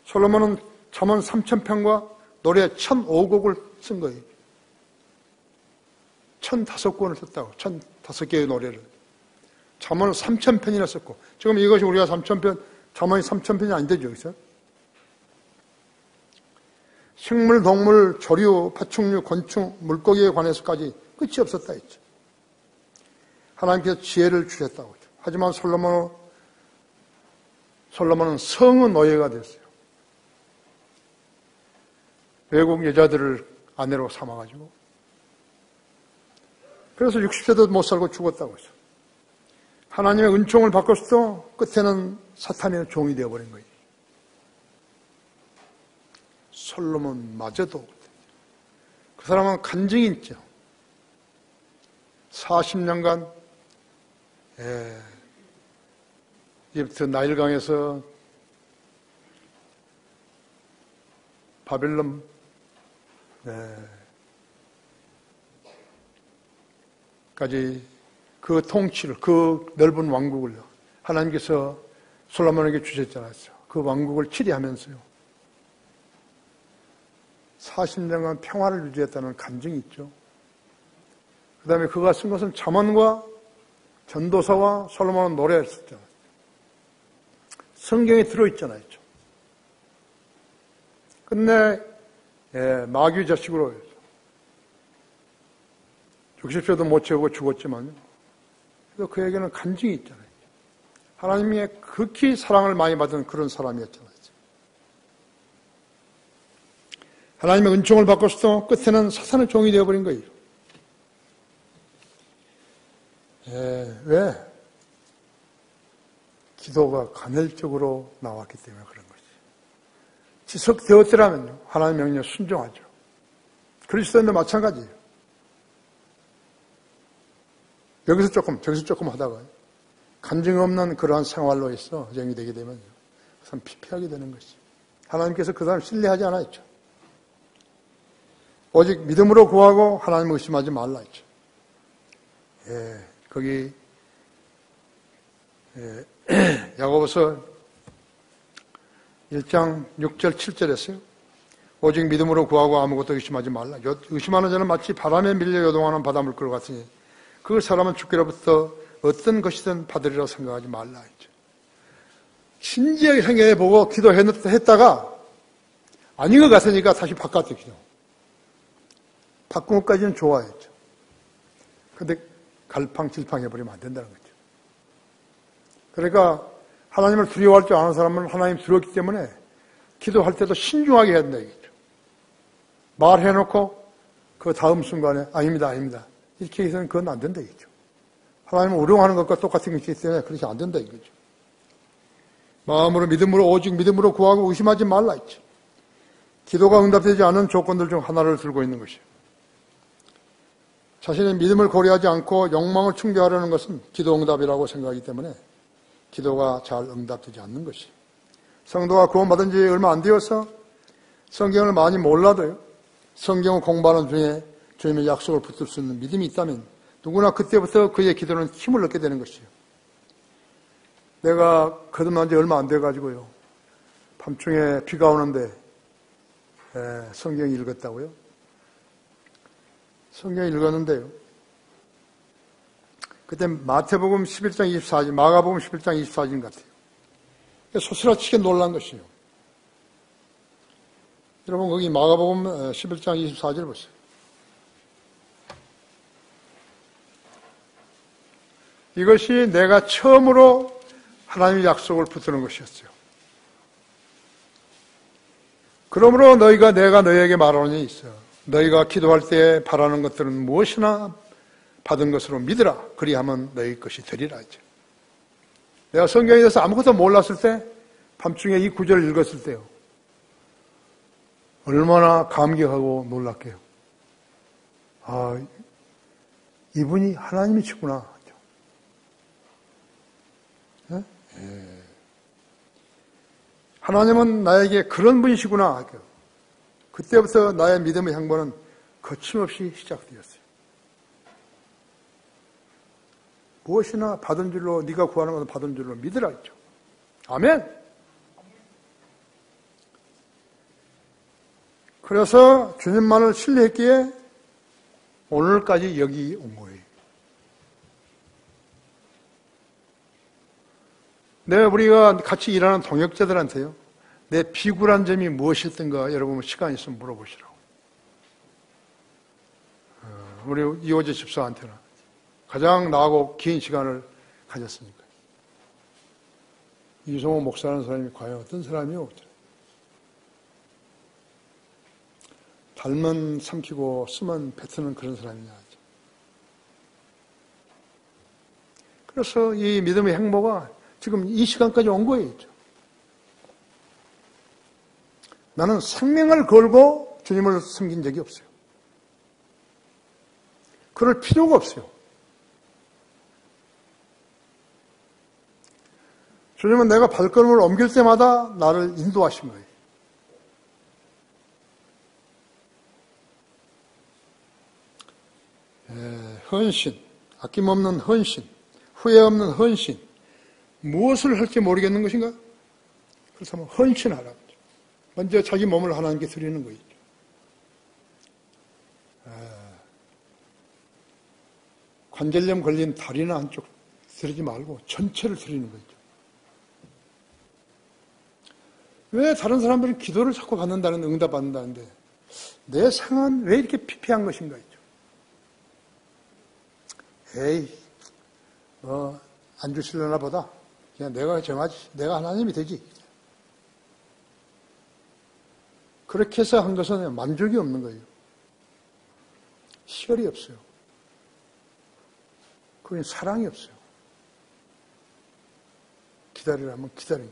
솔로몬은 잠언 3,000편과 노래 1,005곡을 쓴 거예요. 1,005권을 썼다고. 1,005개의 노래를. 잠언을 3,000편이나 썼고, 지금 이것이 우리가 3,000편, 잠언이 3,000편이 안 되죠, 여기서. 식물, 동물, 조류, 파충류, 곤충, 물고기에 관해서까지 끝이 없었다 했죠. 하나님께서 지혜를 주셨다고 했죠. 하지만 솔로몬은 성의 노예가 됐어요. 외국 여자들을 아내로 삼아가지고. 그래서 60세도 못 살고 죽었다고 했어요. 하나님의 은총을 받고서도 끝에는 사탄의 종이 되어버린 거예요. 솔로몬마저도. 그 사람은 간증이 있죠. 40년간 이집트 나일강에서 바벨론 까지 그 통치를, 그 넓은 왕국을 하나님께서 솔로몬에게 주셨잖아요. 그 왕국을 치리하면서요. 40년간 평화를 유지했다는 간증이 있죠. 그 다음에 그가 쓴 것은 잠언과 전도서와 솔로몬은 노래를 썼잖아요. 성경에 들어있잖아요. 끝내 마귀 자식으로 60세도 못 채우고 죽었지만요. 그래서 그에게는 간증이 있잖아요. 하나님의 극히 사랑을 많이 받은 그런 사람이었잖아요. 하나님의 은총을 받고서도 끝에는 사탄의 종이 되어버린 거예요. 왜? 기도가 간헐적으로 나왔기 때문에 그런 거지. 지속되었더라면요. 하나님의 명령에 순종하죠. 그리스도인도 마찬가지예요. 여기서 조금, 저기서 조금 하다가 간증 없는 그러한 생활로 해서 정이 되게 되면요. 그 사람 피폐하게 되는 것이. 하나님께서 그 사람 신뢰하지 않았죠. 오직 믿음으로 구하고 하나님을 의심하지 말라 했죠. 거기 야고보서 1장 6절 7절에서요. 오직 믿음으로 구하고 아무것도 의심하지 말라. 의심하는 자는 마치 바람에 밀려 요동하는 바닷물결 같으니 그 사람은 주께로부터 어떤 것이든 받으리라 생각하지 말라 했죠. 진지하게 생각해보고 기도했다가 아닌 것 같으니까 다시 바깥에 기도. 바꾼 것까지는 좋아했죠. 근데 갈팡질팡해버리면 안 된다는 거죠. 그러니까 하나님을 두려워할 줄 아는 사람은 하나님 두렵기 때문에 기도할 때도 신중하게 해야 된다 이거죠. 말해놓고 그 다음 순간에 아닙니다. 이렇게 해서는 그건 안 된다 이거죠. 하나님을 우롱하는 것과 똑같은 것이기 때문에 그렇게 안 된다 이거죠. 마음으로 믿음으로 오직 믿음으로 구하고 의심하지 말라 했죠. 기도가 응답되지 않은 조건들 중 하나를 들고 있는 것이에요. 자신의 믿음을 고려하지 않고 욕망을 충족하려는 것은 기도 응답이라고 생각하기 때문에 기도가 잘 응답되지 않는 것이에요. 성도가 구원받은 지 얼마 안 되어서 성경을 많이 몰라도요. 성경을 공부하는 중에 주님의 약속을 붙들 수 있는 믿음이 있다면 누구나 그때부터 그의 기도는 힘을 얻게 되는 것이에요. 내가 거듭난 지 얼마 안 돼가지고요. 밤중에 비가 오는데 성경 읽었다고요? 성경 읽었는데요. 그때 마태복음 11장 24절, 마가복음 11장 24절 같아요. 소스라치게 놀란 것이요. 여러분 거기 마가복음 11장 24절 보세요. 이것이 내가 처음으로 하나님의 약속을 붙드는 것이었어요. 그러므로 너희가 내가 너희에게 말하는 일이 있어. 너희가 기도할 때 바라는 것들은 무엇이나 받은 것으로 믿으라. 그리하면 너희 것이 되리라 했죠. 내가 성경에 대해서 아무것도 몰랐을 때 밤중에 이 구절을 읽었을 때요. 얼마나 감격하고 놀랐게요. 아, 이분이 하나님이시구나. 하나님은 나에게 그런 분이시구나. 그때부터 나의 믿음의 행보는 거침없이 시작되었어요. 무엇이나 받은 줄로, 네가 구하는 것을 받은 줄로 믿으라 했죠. 아멘. 그래서 주님만을 신뢰했기에 오늘까지 여기 온 거예요. 우리가 같이 일하는 동역자들한테요. 내 비굴한 점이 무엇이었던가 여러분 시간 있으면 물어보시라고. 우리 이호재 집사한테는 가장 나하고 긴 시간을 가졌으니까. 이성호 목사라는 사람이 과연 어떤 사람이요? 달면 삼키고 쓰면 뱉는 그런 사람이냐. 그래서 이 믿음의 행보가 지금 이 시간까지 온 거예요. 나는 생명을 걸고 주님을 섬긴 적이 없어요. 그럴 필요가 없어요. 주님은 내가 발걸음을 옮길 때마다 나를 인도하신 거예요. 헌신, 아낌없는 헌신, 후회 없는 헌신. 무엇을 할지 모르겠는 것인가? 그렇다면 헌신하라. 먼저 자기 몸을 하나님께 드리는 거예요. 관절염 걸린 다리나 한쪽 드리지 말고 전체를 드리는 거죠. 왜 다른 사람들은 기도를 자꾸 받는다는, 응답받는다는데 내 상은 왜 이렇게 피폐한 것인가 있죠. 에이, 안 주실려나 보다. 그냥 내가 정하지. 내가 하나님이 되지. 그렇게 해서 한 것은 만족이 없는 거예요. 희열이 없어요. 그건 사랑이 없어요. 기다리라면 기다린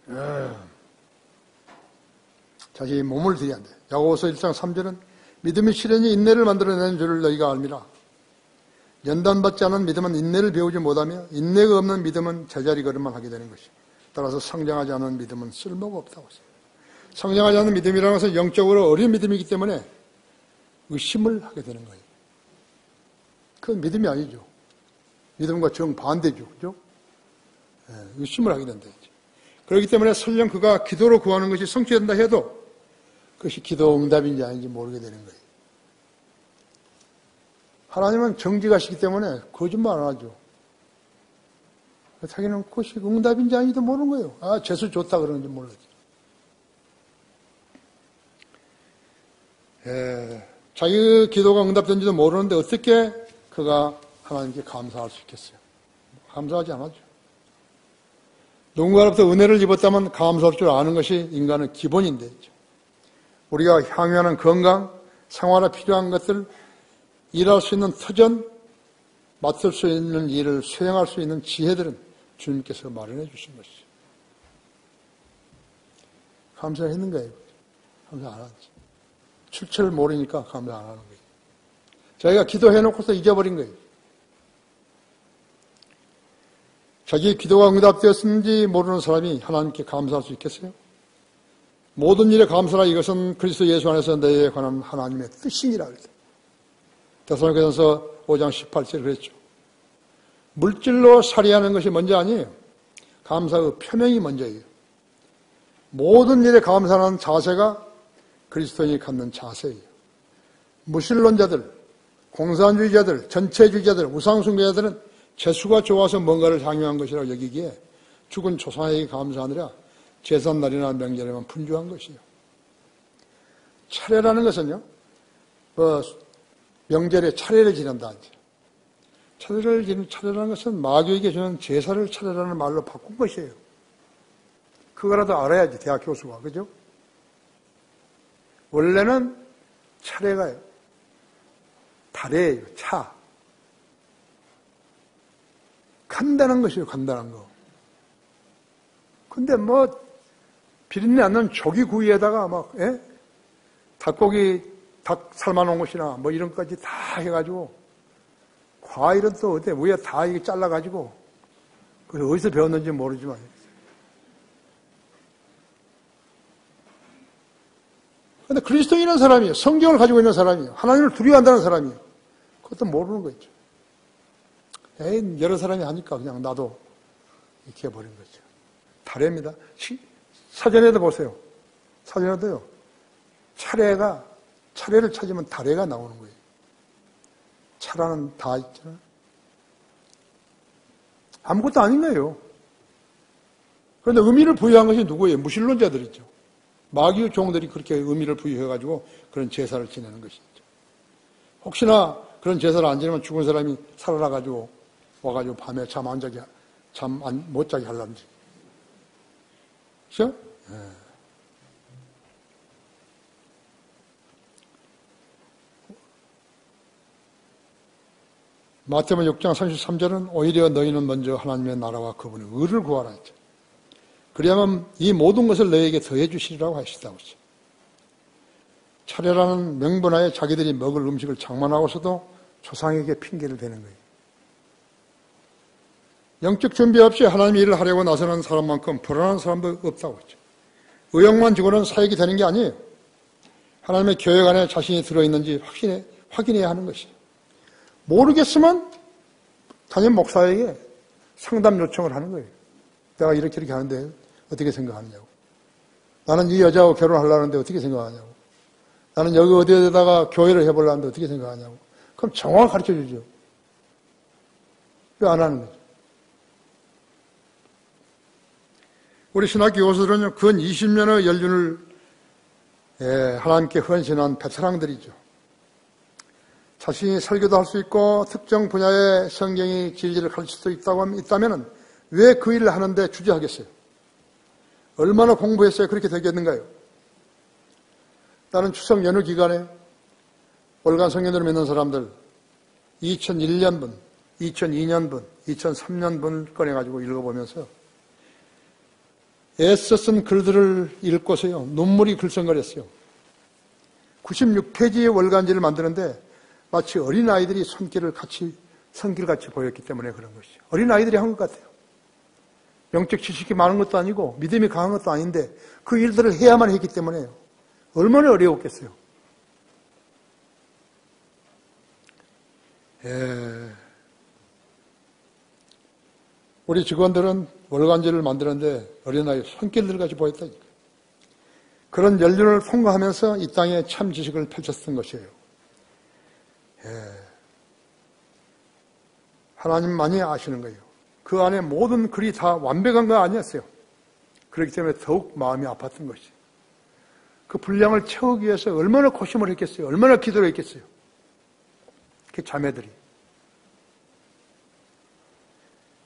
거예요. 자기 몸을 드려야 돼. 야고보서 1장 3절은 믿음이 시련이 인내를 만들어내는 줄을 너희가 알미라. 연단받지 않은 믿음은 인내를 배우지 못하며 인내가 없는 믿음은 제자리 걸음만 하게 되는 것이. 따라서 성장하지 않은 믿음은 쓸모가 없다고 했어요. 성장하지 않은 믿음이라는 것은 영적으로 어린 믿음이기 때문에 의심을 하게 되는 거예요. 그건 믿음이 아니죠. 믿음과 정반대죠. 그죠? 의심을 하게 된다. 그렇기 때문에 설령 그가 기도로 구하는 것이 성취된다 해도 그것이 기도 응답인지 아닌지 모르게 되는 거예요. 하나님은 정직하시기 때문에 거짓말 안 하죠. 자기는 그것이 응답인지 아닌지도 모르는 거예요. 아, 재수 좋다 그러는지 몰라요. 자기 기도가 응답된지도 모르는데 어떻게 그가 하나님께 감사할 수 있겠어요? 감사하지 않았죠. 누군가로부터 은혜를 입었다면 감사할 줄 아는 것이 인간의 기본인데, 우리가 향유하는 건강, 생활에 필요한 것들, 일할 수 있는 터전, 맡을 수 있는 일을 수행할 수 있는 지혜들은 주님께서 마련해 주신 것이죠. 감사했는 거예요. 감사 안 하지. 출처를 모르니까 감사 안 하는 거예요. 자기가 기도해놓고서 잊어버린 거예요. 자기의 기도가 응답되었는지 모르는 사람이 하나님께 감사할 수 있겠어요? 모든 일에 감사라. 이것은 그리스도 예수 안에서 너희에 관한 하나님의 뜻이니라 그랬어요. 데살로니가전서 5장 18절 그랬죠. 물질로 살이하는 것이 먼저 아니에요. 감사의 표명이 먼저예요. 모든 일에 감사하는 자세가 그리스도인이 갖는 자세예요. 무신론자들, 공산주의자들, 전체주의자들, 우상숭배자들은 재수가 좋아서 뭔가를 향유한 것이라고 여기기에 죽은 조상에게 감사하느라 제삿날이나 명절에만 분주한 것이에요. 차례라는 것은요, 명절에 차례를 지낸다. 차례라는 것은 마귀에게 주는 제사를 차례라는 말로 바꾼 것이에요. 그거라도 알아야지, 대학 교수가. 그죠? 원래는 차례가 다래예요, 차. 간단한 것이에요, 간단한 거. 근데 비린내 안 나는 조기구이에다가 닭 삶아놓은 것이나 이런 것까지 다 해가지고, 과일은 또 위에 다 이게 잘라가지고, 그래서 어디서 배웠는지 모르지만. 근데 그리스도인이라는 사람이에요. 성경을 가지고 있는 사람이에요. 하나님을 두려워한다는 사람이에요. 그것도 모르는 거죠. 여러 사람이 하니까 그냥 나도 이렇게 해버린 거죠. 다릅니다. 사전에도 보세요. 사전에도요. 차례를 찾으면 다래가 나오는 거예요. 차라는 다 있잖아요. 아무것도 아닌 거예요. 그런데 의미를 부여한 것이 누구예요? 무신론자들이죠. 마귀의 종들이 그렇게 의미를 부여해가지고 그런 제사를 지내는 것이죠. 혹시나 그런 제사를 안 지내면 죽은 사람이 살아나가지고 와가지고 밤에 잠 못 자게 하려는지. 그죠? 마태복음 6장 33절은 오히려 너희는 먼저 하나님의 나라와 그분의 의를 구하라 했죠. 그리하면 이 모든 것을 너희에게 더해 주시리라고 하시다고 했죠. 차례라는 명분하에 자기들이 먹을 음식을 장만하고서도 조상에게 핑계를 대는 거예요. 영적 준비 없이 하나님의 일을 하려고 나서는 사람만큼 불안한 사람도 없다고 했죠. 의욕만 지고는 사역이 되는 게 아니에요. 하나님의 교회 안에 자신이 들어있는지 확인해야 하는 것이에요. 모르겠으면 담임 목사에게 상담 요청을 하는 거예요. 내가 이렇게 하는데 어떻게 생각하느냐고. 나는 이 여자하고 결혼하려는데 어떻게 생각하냐고. 나는 여기 어디에다가 교회를 해보려는데 어떻게 생각하냐고. 그럼 정확히 가르쳐 주죠. 왜 안 하는 거죠? 우리 신학교 교수들은요, 근 20년의 연륜을 하나님께 헌신한 베테랑들이죠. 자신이 설교도 할 수 있고 특정 분야의 성경이 진리를 가르칠 수 있다면 왜 그 일을 하는데 주저하겠어요? 얼마나 공부했어야 그렇게 되겠는가요? 나는 추석 연휴 기간에 월간 성경들을 믿는 사람들 2001년분, 2002년분, 2003년분 꺼내가지고 읽어보면서 애써 쓴 글들을 읽고서요, 눈물이 글썽거렸어요. 96페이지의 월간지를 만드는데 마치 어린아이들이 손길같이 보였기 때문에 그런 것이죠. 어린아이들이 한 것 같아요. 영적 지식이 많은 것도 아니고 믿음이 강한 것도 아닌데 그 일들을 해야만 했기 때문에 얼마나 어려웠겠어요. 우리 직원들은 월간지를 만드는데 어린아이 손길들같이 보였다니까. 그런 연륜을 통과하면서 이 땅에 참 지식을 펼쳤던 것이에요. 하나님만이 아시는 거예요. 그 안에 모든 글이 다 완벽한 거 아니었어요. 그렇기 때문에 더욱 마음이 아팠던 것이에요. 그 분량을 채우기 위해서 얼마나 고심을 했겠어요. 얼마나 기도를 했겠어요. 그 자매들이.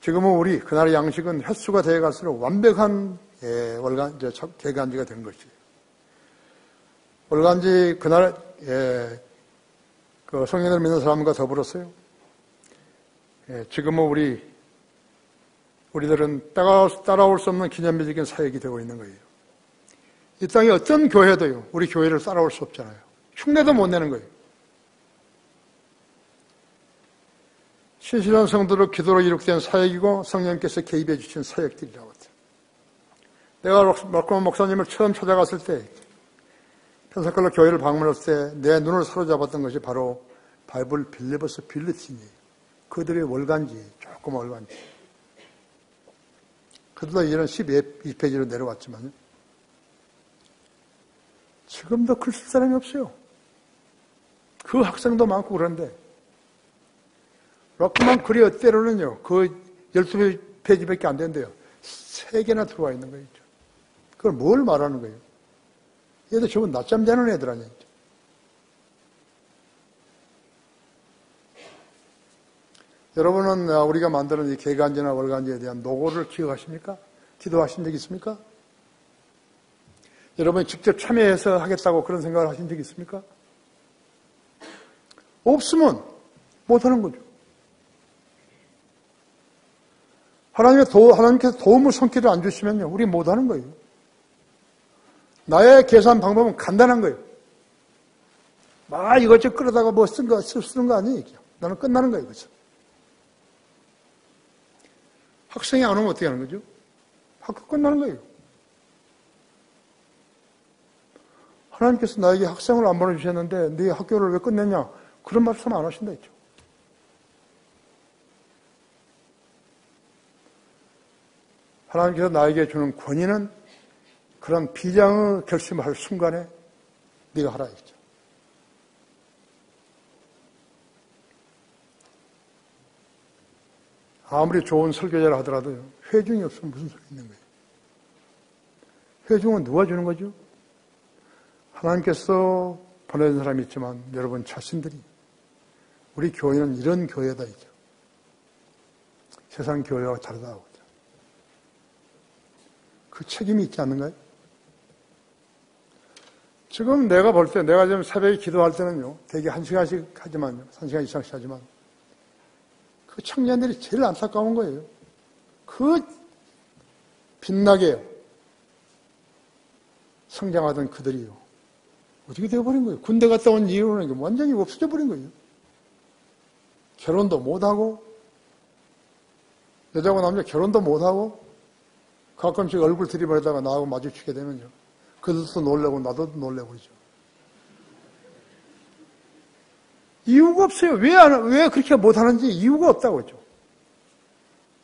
지금은 우리 그날의 양식은 횟수가 되어 갈수록 완벽한 개간지가 된 것이에요. 월간지 그날 그 성령을 믿는 사람과 더불었어요. 지금은 우리들은 따라올 수 없는 기념비적인 사역이 되고 있는 거예요. 이 땅에 어떤 교회도요, 우리 교회를 따라올 수 없잖아요. 흉내도 못 내는 거예요. 신실한 성도로 기도로 이룩된 사역이고 성령께서 개입해 주신 사역들이라고 했어요. 내가 록건 목사님을 처음 찾아갔을 때, 펜사클로 교회를 방문했을 때 내 눈을 사로잡았던 것이 바로 바이블 빌리버스 빌리틴이 그들의 월간지, 조금 월간지. 그들도 이제는 12페이지로 내려왔지만요. 지금도 글 쓸 사람이 없어요. 그 학생도 많고 그런데 럭크만 글이 때로는요. 그 12페이지밖에 안 된대요. 3개나 들어와 있는 거예요. 그걸 뭘 말하는 거예요? 얘들 저건 낮잠 자는 애들 아니에요. 여러분은 우리가 만드는 이 개간지나 월간지에 대한 노고를 기억하십니까? 기도하신 적 있습니까? 여러분이 직접 참여해서 하겠다고 그런 생각을 하신 적 있습니까? 없으면 못하는 거죠. 하나님께서 도움을 손길을 안 주시면요, 우리 못하는 거예요. 나의 계산 방법은 간단한 거예요. 막 이것저것 끌어다가 뭐 쓰는 거 아니에요. 나는 끝나는 거예요, 그죠? 학생이 안 오면 어떻게 하는 거죠? 학교 끝나는 거예요. 하나님께서 나에게 학생을 안 보내주셨는데 네 학교를 왜 끝냈냐? 그런 말씀 안 하신다 했죠. 하나님께서 나에게 주는 권위는 그런 비장의 결심을 할 순간에 네가 하라 했죠. 아무리 좋은 설교자를 하더라도 회중이 없으면 무슨 소리 있는 거예요. 회중은 누가 주는 거죠? 하나님께서 보내준 사람이 있지만 여러분 자신들이 우리 교회는 이런 교회다 이죠. 세상 교회와 다르다고. 그 책임이 있지 않는가요? 지금 내가 볼 때, 내가 지금 새벽에 기도할 때는요, 대개 1시간씩 하지만요, 1시간 이상씩 하지만, 그 청년들이 제일 안타까운 거예요. 그 빛나게 성장하던 그들이요. 어떻게 되어버린 거예요? 군대 갔다 온 이후로는 완전히 없어져 버린 거예요. 결혼도 못하고, 여자고 남자 결혼도 못하고, 가끔씩 얼굴 들이버리다가 나하고 마주치게 되면요. 그들도 놀래고 나도 놀래고 그러죠. 이유가 없어요. 왜 그렇게 못하는지 이유가 없다고 하죠.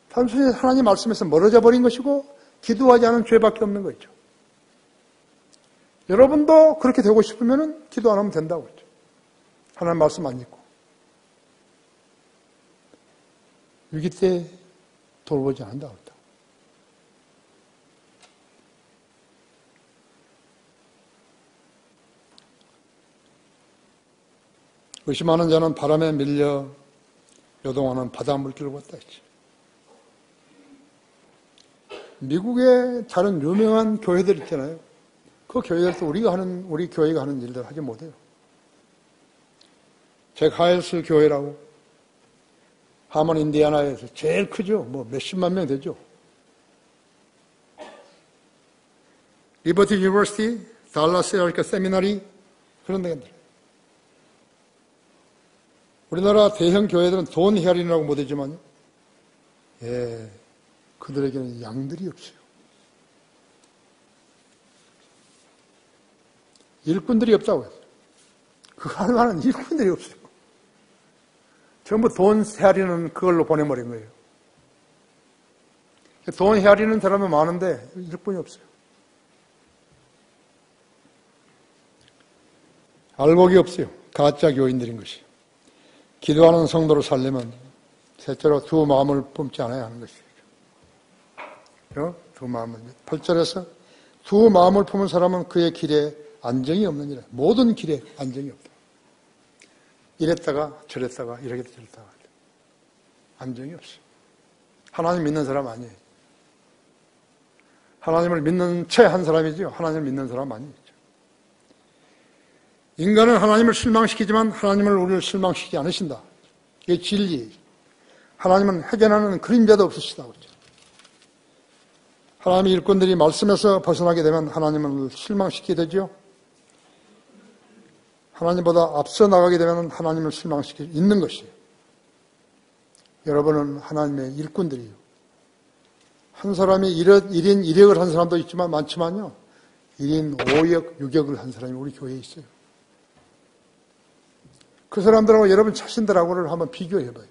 단순히 하나님 말씀에서 멀어져 버린 것이고 기도하지 않은 죄밖에 없는 거죠. 여러분도 그렇게 되고 싶으면 기도 안 하면 된다고 했죠. 하나님 말씀 안 읽고. 위기 때 돌보지 않는다고 했다. 의심하는 자는 바람에 밀려 요동하는 바닷물길을 걷다 했지. 미국의 다른 유명한 교회들 있잖아요. 그 교회들도 우리 교회가 하는 일들 하지 못해요. 잭 하일스 교회라고 하먼 인디애나에서 제일 크죠. 뭐 몇십만 명 되죠. 리버티 유니버시티, 달라스 에어리카 세미나리 그런 데들. 우리나라 대형 교회들은 돈 헤아리라고 못하지만, 그들에게는 양들이 없어요. 일꾼들이 없다고 해요. 그거 할 만한 일꾼들이 없어요. 전부 돈 헤아리는 그걸로 보내버린 거예요. 돈 헤아리는 사람은 많은데 일꾼이 없어요. 알곡이 없어요. 가짜 교인들인 것이. 기도하는 성도로 살려면 셋째로 두 마음을 품지 않아야 하는 것이죠. 두 마음을. 8절에서 두 마음을 품은 사람은 그의 길에 안정이 없느니라. 모든 길에 안정이 없다. 이랬다가 저랬다가 이렇게 저랬다가 안정이 없어. 하나님 믿는 사람 아니에요. 하나님을 믿는 채 한 사람이죠. 하나님을 믿는 사람 아니에요. 인간은 하나님을 실망시키지만 하나님을 우리를 실망시키지 않으신다. 이게 진리예요. 하나님은 해견하는 그림자도 없으시다. 그렇죠. 하나님의 일꾼들이 말씀에서 벗어나게 되면 하나님을 실망시키게 되죠. 하나님보다 앞서 나가게 되면 하나님을 실망시킬 수 있는 것이에요. 여러분은 하나님의 일꾼들이에요. 한 사람이 1인 1역을 한 사람도 있지만 많지만요. 1인 5역, 6역을 한 사람이 우리 교회에 있어요. 그 사람들하고 여러분 자신들하고를 한번 비교해 봐요.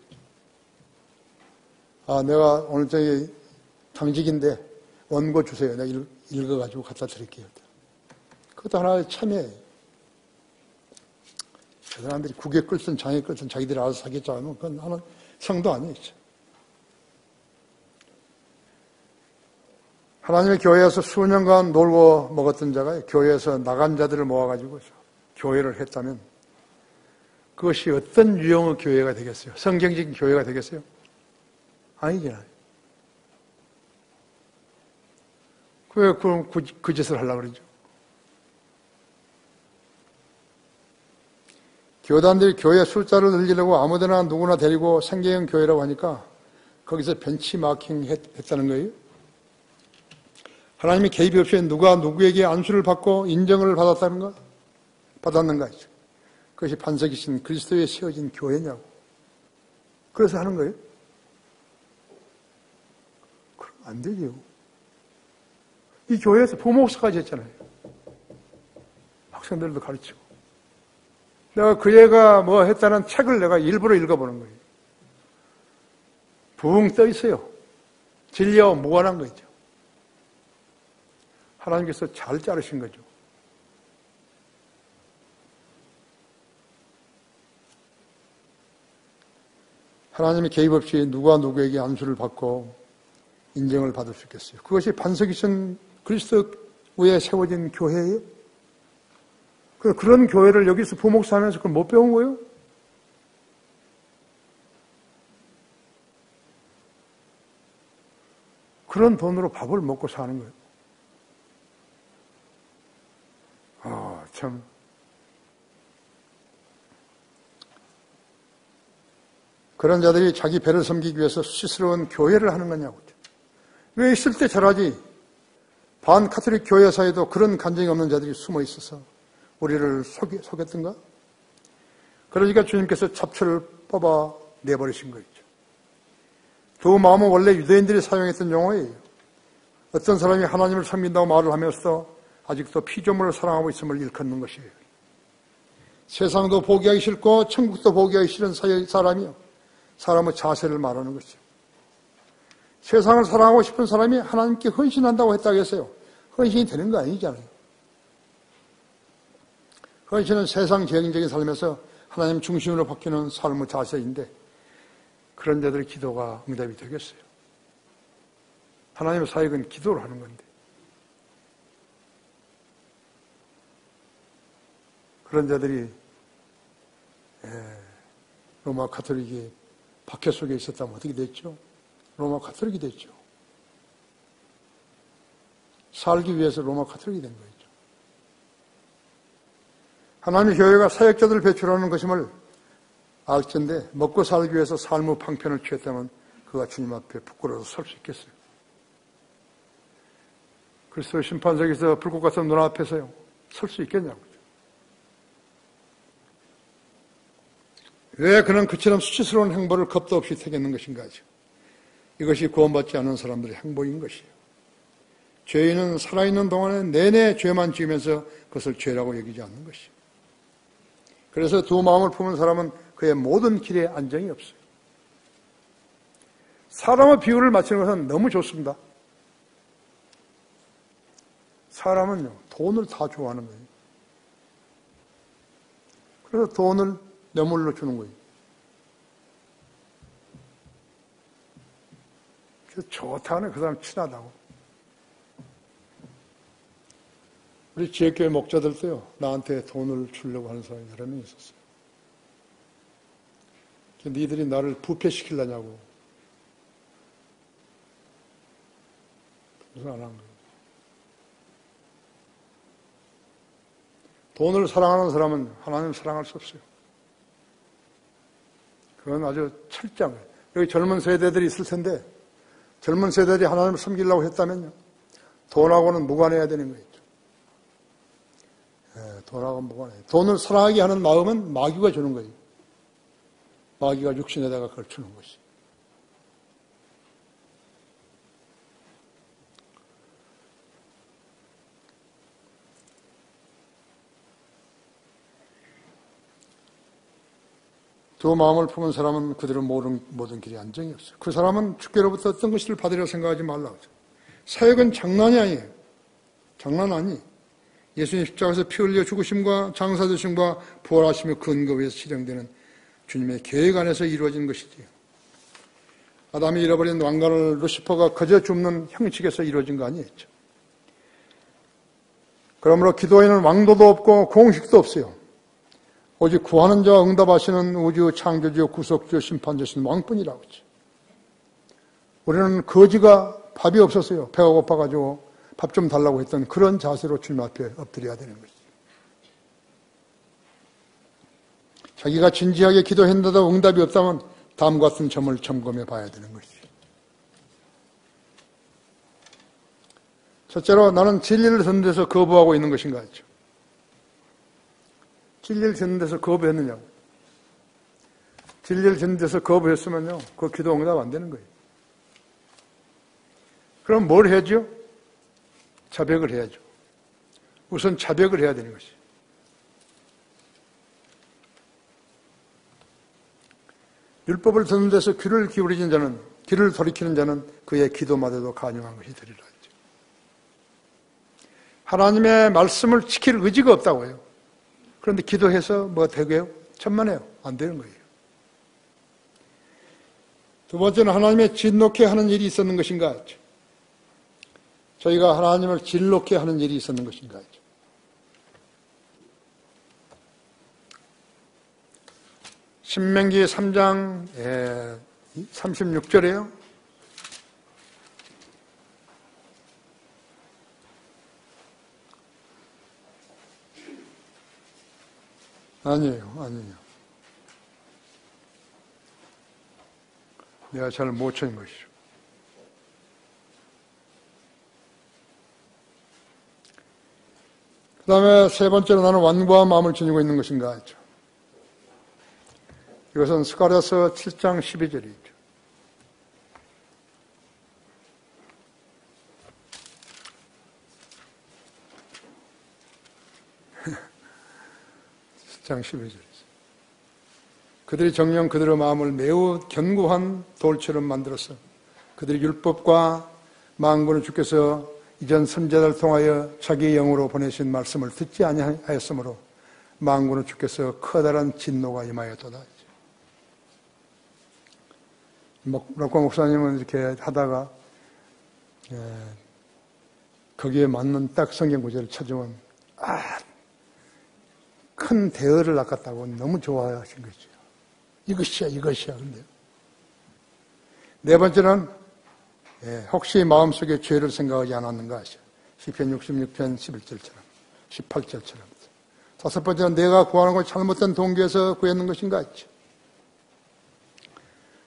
아, 내가 오늘 저기 당직인데 원고 주세요. 내가 읽어가지고 갖다 드릴게요. 그것도 하나의 참여예요. 그 사람들이 국에 끌든 장에 끌든 자기들이 알아서 하겠자 하면 그건 하나 성도 아니겠죠. 하나님의 교회에서 수년간 놀고 먹었던 자가 교회에서 나간 자들을 모아가지고 교회를 했다면 그것이 어떤 유형의 교회가 되겠어요? 성경적인 교회가 되겠어요? 아니잖아요. 왜 그럼 그 짓을 하려고 그러죠? 교단들이 교회 숫자를 늘리려고 아무데나 누구나 데리고 생계형 교회라고 하니까 거기서 벤치마킹 했다는 거예요. 하나님의 개입이 없이 누가 누구에게 안수를 받고 인정을 받았는가 했죠. 그것이 반석이신 그리스도에 세워진 교회냐고. 그래서 하는 거예요? 그럼 안 되죠. 이 교회에서 부목사까지 했잖아요. 학생들도 가르치고. 내가 그 애가 뭐 했다는 책을 내가 일부러 읽어보는 거예요. 붕 떠 있어요. 진리와 무관한 거죠. 하나님께서 잘 자르신 거죠. 하나님의 개입 없이 누가 누구에게 안수를 받고 인정을 받을 수 있겠어요? 그것이 반석이신 그리스도 위에 세워진 교회예요? 그런 교회를 여기서 부목사하면서 그걸 못 배운 거예요? 그런 돈으로 밥을 먹고 사는 거예요. 참. 그런 자들이 자기 배를 섬기기 위해서 수치스러운 교회를 하는 거냐고. 왜 있을 때 잘하지? 반 카톨릭 교회 사이에도 그런 간증이 없는 자들이 숨어 있어서 우리를 속였던가? 그러니까 주님께서 잡초를 뽑아 내버리신 거죠. 두 마음은 원래 유대인들이 사용했던 용어예요. 어떤 사람이 하나님을 섬긴다고 말을 하면서 아직도 피조물을 사랑하고 있음을 일컫는 것이에요. 세상도 포기하기 싫고 천국도 포기하기 싫은 사람이요. 사람의 자세를 말하는 것이죠. 세상을 사랑하고 싶은 사람이 하나님께 헌신한다고 했다고 했어요. 헌신이 되는 거 아니잖아요. 헌신은 세상 재경적인 삶에서 하나님 중심으로 바뀌는 삶의 자세인데 그런 자들의 기도가 응답이 되겠어요. 하나님의 사역은 기도를 하는 건데 그런 자들이 로마 가톨릭이 박해 속에 있었다면 어떻게 됐죠? 로마 가톨릭이 됐죠. 살기 위해서 로마 가톨릭이 된 거죠. 하나님의 교회가 사역자들을 배출하는 것임을 알 텐데 먹고 살기 위해서 삶의 방편을 취했다면 그가 주님 앞에 부끄러워서 설 수 있겠어요? 그리스도의 심판석에서 불꽃 같은 눈앞에서요 설 수 있겠냐고요. 왜 그는 그처럼 수치스러운 행보를 겁도 없이 택했는 것인가 하죠. 이것이 구원받지 않은 사람들의 행보인 것이에요. 죄인은 살아있는 동안에 내내 죄만 지으면서 그것을 죄라고 여기지 않는 것이에요. 그래서 두 마음을 품은 사람은 그의 모든 길에 안정이 없어요. 사람의 비유를 맞추는 것은 너무 좋습니다. 사람은요, 돈을 다 좋아하는 거예요. 그래서 돈을 뇌물로 주는 거예요. 그래서 좋다 하네, 그 사람 친하다고. 우리 지역교회 목자들도요, 나한테 돈을 주려고 하는 사람이 여러 명 있었어요. 니들이 나를 부패시키려냐고. 그래서 안 한 거예요. 돈을 사랑하는 사람은 하나님을 사랑할 수 없어요. 그건 아주 철저한 거예요. 여기 젊은 세대들이 있을 텐데 젊은 세대들이 하나님을 섬기려고 했다면요. 돈하고는 무관해야 되는 거예요. 돈하고는 무관해요. 돈을 사랑하게 하는 마음은 마귀가 주는 거예요. 마귀가 육신에다가 그걸 주는 것이. 두 마음을 품은 사람은 그대로 모든 길에 안정이 없어요. 그 사람은 주께로부터 어떤 것을 받으려 생각하지 말라고 하죠. 사역은 장난이 아니에요. 장난 아니. 예수님 십자가에서 피 흘려 죽으심과 장사되심과 부활하심의 근거 위에서 실행되는 주님의 계획 안에서 이루어진 것이지요. 아담이 잃어버린 왕관을 루시퍼가 거저 줍는 형식에서 이루어진 거 아니겠죠. 그러므로 기도에는 왕도도 없고 공식도 없어요. 오직 구하는 자와 응답하시는 우주 창조주, 구속주, 심판주신 왕뿐이라고 했죠. 우리는 거지가 밥이 없었어요. 배가 고파가지고 밥 좀 달라고 했던 그런 자세로 주님 앞에 엎드려야 되는 거죠. 자기가 진지하게 기도했는데도 응답이 없다면 다음과 같은 점을 점검해 봐야 되는 것이죠. 첫째로 나는 진리를 듣는 데서 거부하고 있는 것인가 했죠. 진리를 듣는 데서 거부했느냐고. 진리를 듣는 데서 거부했으면요, 그 기도 응답 안 되는 거예요. 그럼 뭘 해야죠? 자백을 해야죠. 우선 자백을 해야 되는 것이죠. 율법을 듣는 데서 귀를 기울이는 자는, 귀를 돌이키는 자는 그의 기도마저도 간용한 것이 되리라 했죠. 하나님의 말씀을 지킬 의지가 없다고 해요. 그런데 기도해서 뭐 되게요? 천만에요. 안 되는 거예요. 두 번째는 하나님의 진노케 하는 일이 있었는 것인가 했죠. 저희가 하나님을 진노케 하는 일이 있었는 것인가 했죠. 신명기 3장 36절에요. 아니에요. 내가 잘 못 찾은 것이죠. 그 다음에 세 번째로 나는 완고한 마음을 지니고 있는 것인가 했죠. 이것은 스가랴서 7장 12절이죠. 장 12절이죠. 그들이 정녕 그들의 마음을 매우 견고한 돌처럼 만들어서 그들의 율법과 만군의 주께서 이전 선지자를 통하여 자기의 영으로 보내신 말씀을 듣지 아니하였으므로 만군의 주께서 커다란 진노가 임하였도다. 록광 목사님은 이렇게 하다가 거기에 맞는 딱 성경 구절을 찾으면 큰 대어를 낚았다고 너무 좋아하신 거죠. 이것이야. 근데요. 네 번째는 혹시 마음속에 죄를 생각하지 않았는가 하죠. 시편 66편 11절처럼 18절처럼. 다섯 번째는 내가 구하는 걸 잘못된 동기에서 구했는 것인가 했죠.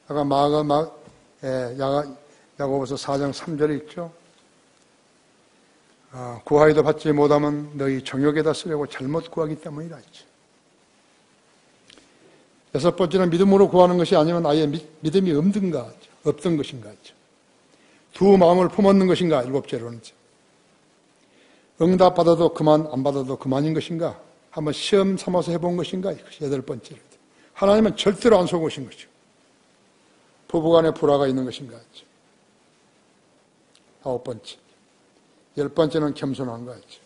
아까 야고보서 4장 3절에 있죠. 구하여도 받지 못하면 너희 정욕에다 쓰려고 잘못 구하기 때문이라 했죠. 여섯 번째는 믿음으로 구하는 것이 아니면 아예 믿음이 없던 것인가 했죠. 두 마음을 품었는 것인가, 일곱째로는. 응답받아도 그만, 안 받아도 그만인 것인가, 한번 시험 삼아서 해본 것인가, 여덟 번째로. 하나님은 절대로 안 속으신 거죠. 부부간에 불화가 있는 것인가 했죠. 아홉 번째. 열 번째는 겸손한 거 했죠.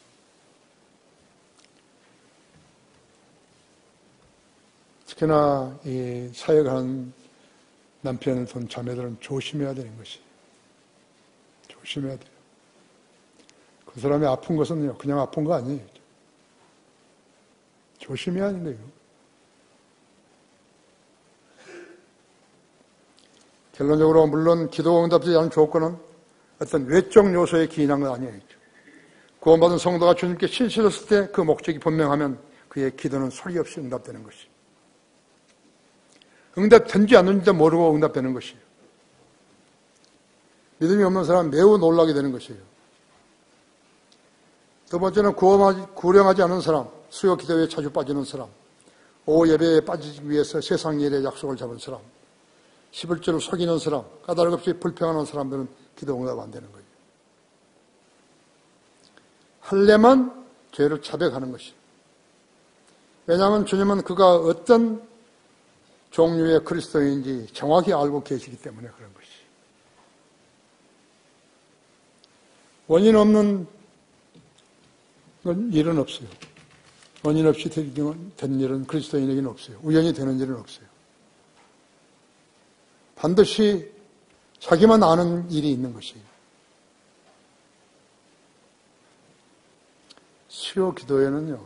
특히나 이 사역하는 남편을 둔 자매들은 조심해야 되는 것이. 조심해야 돼요. 그 사람이 아픈 것은요, 그냥 아픈 거 아니에요. 조심해야 하는 거예요. 결론적으로 물론 기도 응답되지 않은 조건은 어떤 외적 요소에 기인한 건 아니에요. 구원받은 성도가 주님께 신실했을 때 그 목적이 분명하면 그의 기도는 소리 없이 응답되는 것이. 응답된지 않는지도 모르고 응답되는 것이에요. 믿음이 없는 사람은 매우 놀라게 되는 것이에요. 두 번째는 구령하지 않은 사람, 수요 기도에 자주 빠지는 사람, 오후 예배에 빠지기 위해서 세상 일에 약속을 잡은 사람, 11조를 속이는 사람, 까닭 없이 불평하는 사람들은 기도 응답 안 되는 거예요. 할례만 죄를 자백하는 것이에요. 왜냐하면 주님은 그가 어떤 종류의 그리스도인인지 정확히 알고 계시기 때문에 그런 것이. 원인 없는 일은 없어요. 원인 없이 된 일은 그리스도인에게는 없어요. 우연히 되는 일은 없어요. 반드시 자기만 아는 일이 있는 것이에요. 수요 기도에는요,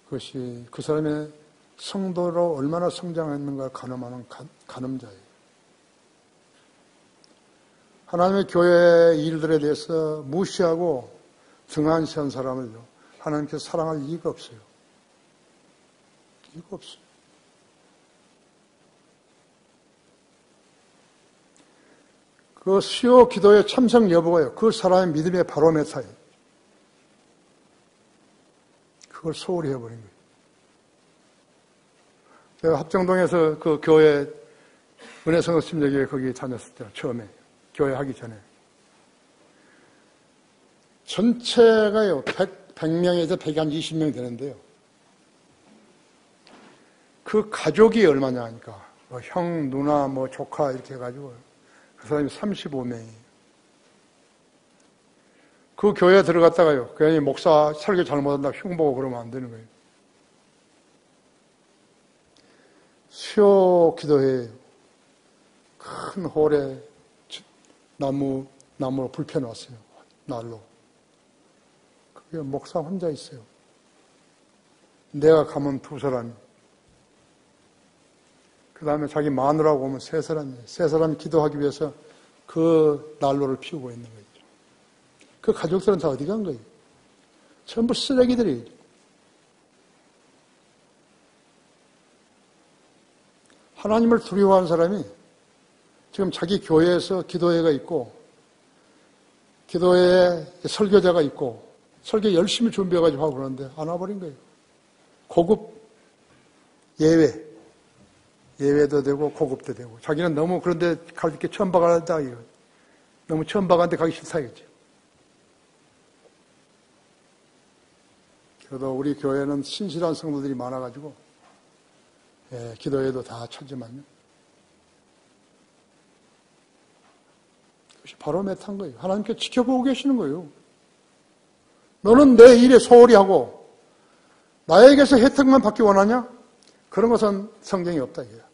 그것이 그 사람의 성도로 얼마나 성장했는가 가늠하는 가늠자예요. 하나님의 교회의 일들에 대해서 무시하고 등한시한 사람을요, 하나님께서 사랑할 이유가 없어요. 이유가 없어요. 그 수요 기도의 참석 여부가요, 그 사람의 믿음의 바로메타예요. 그걸 소홀히 해버린 거예요. 제가 합정동에서 그 교회 은혜성서 침례교회 거기 다녔을 때 처음에 교회 하기 전에 전체가요 100명에서 120명 되는데요. 그 가족이 얼마냐 하니까 뭐 형, 누나, 뭐 조카 이렇게 해가지고 그 사람이 35명이에요. 그 교회에 들어갔다가요, 괜히 목사 설교 잘못한다고 흉보고 그러면 안 되는 거예요. 수요 기도회에 큰 홀에 나무로 불 펴놨어요. 날로. 그게 목사 혼자 있어요. 내가 가면 2사람이. 그 다음에 자기 마누라고 오면 3사람이에요. 3사람이 기도하기 위해서 그 난로를 피우고 있는 거죠. 그 가족들은 다 어디 간 거예요? 전부 쓰레기들이에요. 하나님을 두려워하는 사람이 지금 자기 교회에서 기도회가 있고 기도회에 설교자가 있고 설교 열심히 준비해가지고 하고 그러는데 안 와버린 거예요. 고급 예외도 되고 고급도 되고 자기는 너무 그런데 가르치게 천박하다 이거. 너무 천박한데 가기 싫다 이거죠. 그래도 우리 교회는 신실한 성도들이 많아가지고 기도회도 다 찾지만요. 그것이 바로 메탄 거예요. 하나님께 지켜보고 계시는 거예요. 너는 내 일에 소홀히 하고 나에게서 혜택만 받기 원하냐? 그런 것은 성경이 없다 이거야.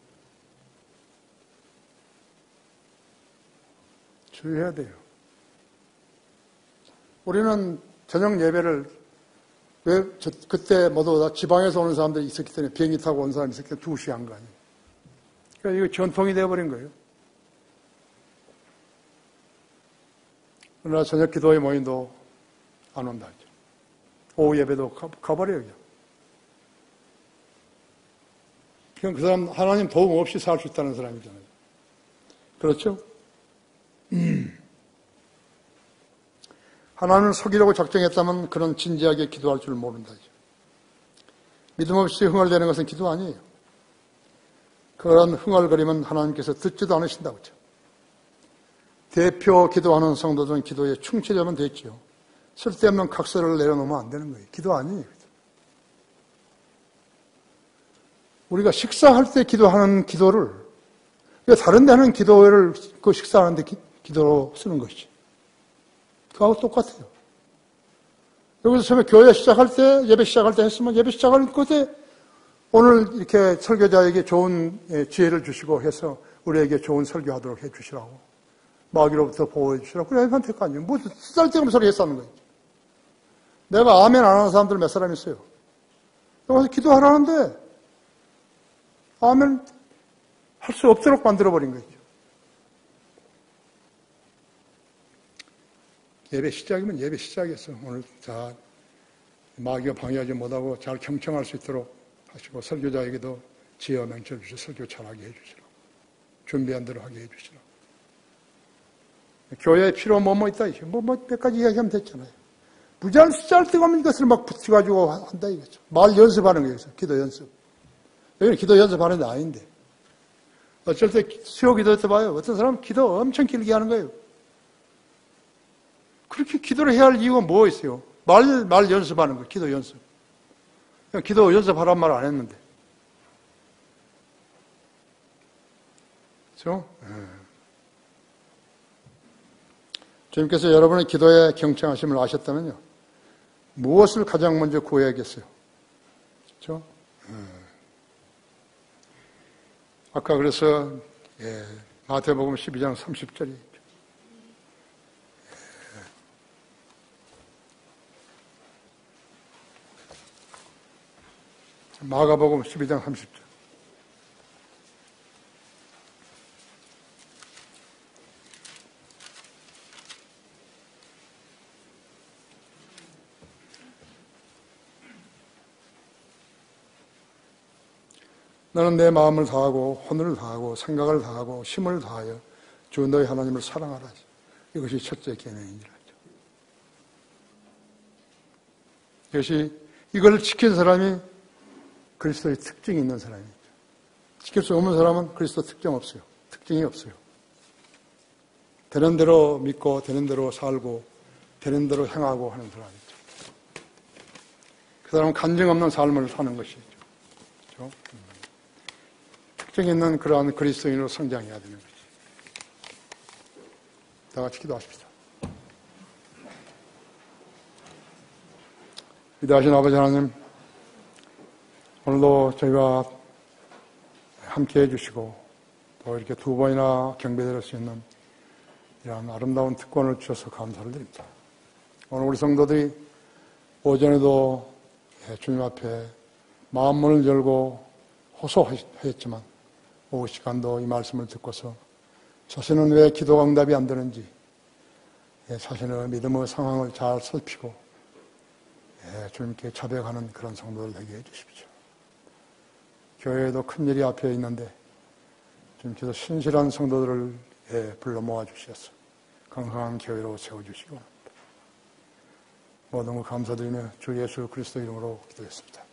주의해야 돼요. 우리는 저녁 예배를 그때 모두 다 지방에서 오는 사람들이 있었기 때문에 비행기 타고 온 사람이 있었기 때문에 2시에 한 거 아니에요. 그러니까 이거 전통이 되어버린 거예요. 그러나 저녁 기도회 모임도 안 온다 하죠. 오후 예배도 가버려요. 그냥 그 사람 하나님 도움 없이 살 수 있다는 사람이잖아요. 그렇죠? 하나님을 속이려고 작정했다면 그런 진지하게 기도할 줄 모른다죠. 믿음 없이 흥얼대는 것은 기도 아니에요. 그런 흥얼거리면 하나님께서 듣지도 않으신다고 하죠. 대표 기도하는 성도들은 기도에 충실하면 됐죠. 쓸데없는 각서를 내려놓으면 안 되는 거예요. 기도 아니에요. 우리가 식사할 때 기도하는 기도를 다른 데 하는 기도를 그 식사하는데 기도로 쓰는 것이지. 그거하고 똑같아요. 여기서 처음에 교회 시작할 때, 예배 시작할 때 했으면 예배 시작할 때 오늘 이렇게 설교자에게 좋은 지혜를 주시고 해서 우리에게 좋은 설교하도록 해 주시라고. 마귀로부터 보호해 주시라고. 그래, 하면 될 거 아니에요. 뭐 쓸데없는 소리 했었는 거예요. 내가 아멘 안 하는 사람들 몇 사람 있어요. 여기서 기도하라는데 아멘 할 수 없도록 만들어버린 거죠. 예배 시작이면 예배 시작했어. 오늘 다 마귀가 방해하지 못하고 잘 경청할 수 있도록 하시고 설교자에게도 지혜와 명철 주시고 설교 잘하게 해주시라고. 준비한 대로 하게 해주시라고. 교회에 필요 뭐뭐 있다. 몇 가지 이야기하면 됐잖아요. 무지한 쓸데없는 것을 막 붙여가지고 한다 이거죠. 말 연습하는 거예요. 기도 연습. 여기는 기도 연습하는 데 아닌데. 어쩔 때 수요 기도 때 봐요. 어떤 사람은 기도 엄청 길게 하는 거예요. 그렇게 기도를 해야 할 이유가 뭐 있어요? 말 연습하는 거, 기도 연습. 기도 연습하란 말 안 했는데. 그렇죠? 주님께서 여러분의 기도에 경청하심을 아셨다면요, 무엇을 가장 먼저 구해야겠어요? 그렇죠? 아까 그래서 마태복음 12장 30절이 마가복음 12장 30절. 너는 내 마음을 다하고 혼을 다하고 생각을 다하고 힘을 다하여 주 너희 하나님을 사랑하라. 이것이 첫째 계명이니라. 이걸 지킨 사람이 그리스도의 특징이 있는 사람입니다. 지킬 수 없는 사람은 그리스도 특징이 없어요. 되는 대로 믿고 되는 대로 살고 되는 대로 행하고 하는 사람이죠. 그 사람은 간증 없는 삶을 사는 것이죠. 그렇죠? 특징 있는 그러한 그리스도인으로 성장해야 되는 것이죠. 다 같이 기도하십시다. 위대하신 아버지 하나님, 오늘도 저희가 함께 해주시고 또 이렇게 두 번이나 경배드릴 수 있는 이런 아름다운 특권을 주셔서 감사를 드립니다. 오늘 우리 성도들이 오전에도 주님 앞에 마음문을 열고 호소하였지만 오후 시간도 이 말씀을 듣고서 자신은 왜 기도가 응답이 안 되는지 자신의 믿음의 상황을 잘 살피고 주님께 자백하는 그런 성도들 되게 해주십시오. 교회에도 큰일이 앞에 있는데 주님께서 신실한 성도들을 불러 모아주셔서 강성한 교회로 세워주시기 바랍니다. 모든 것 감사드리며 주 예수 그리스도 이름으로 기도했습니다.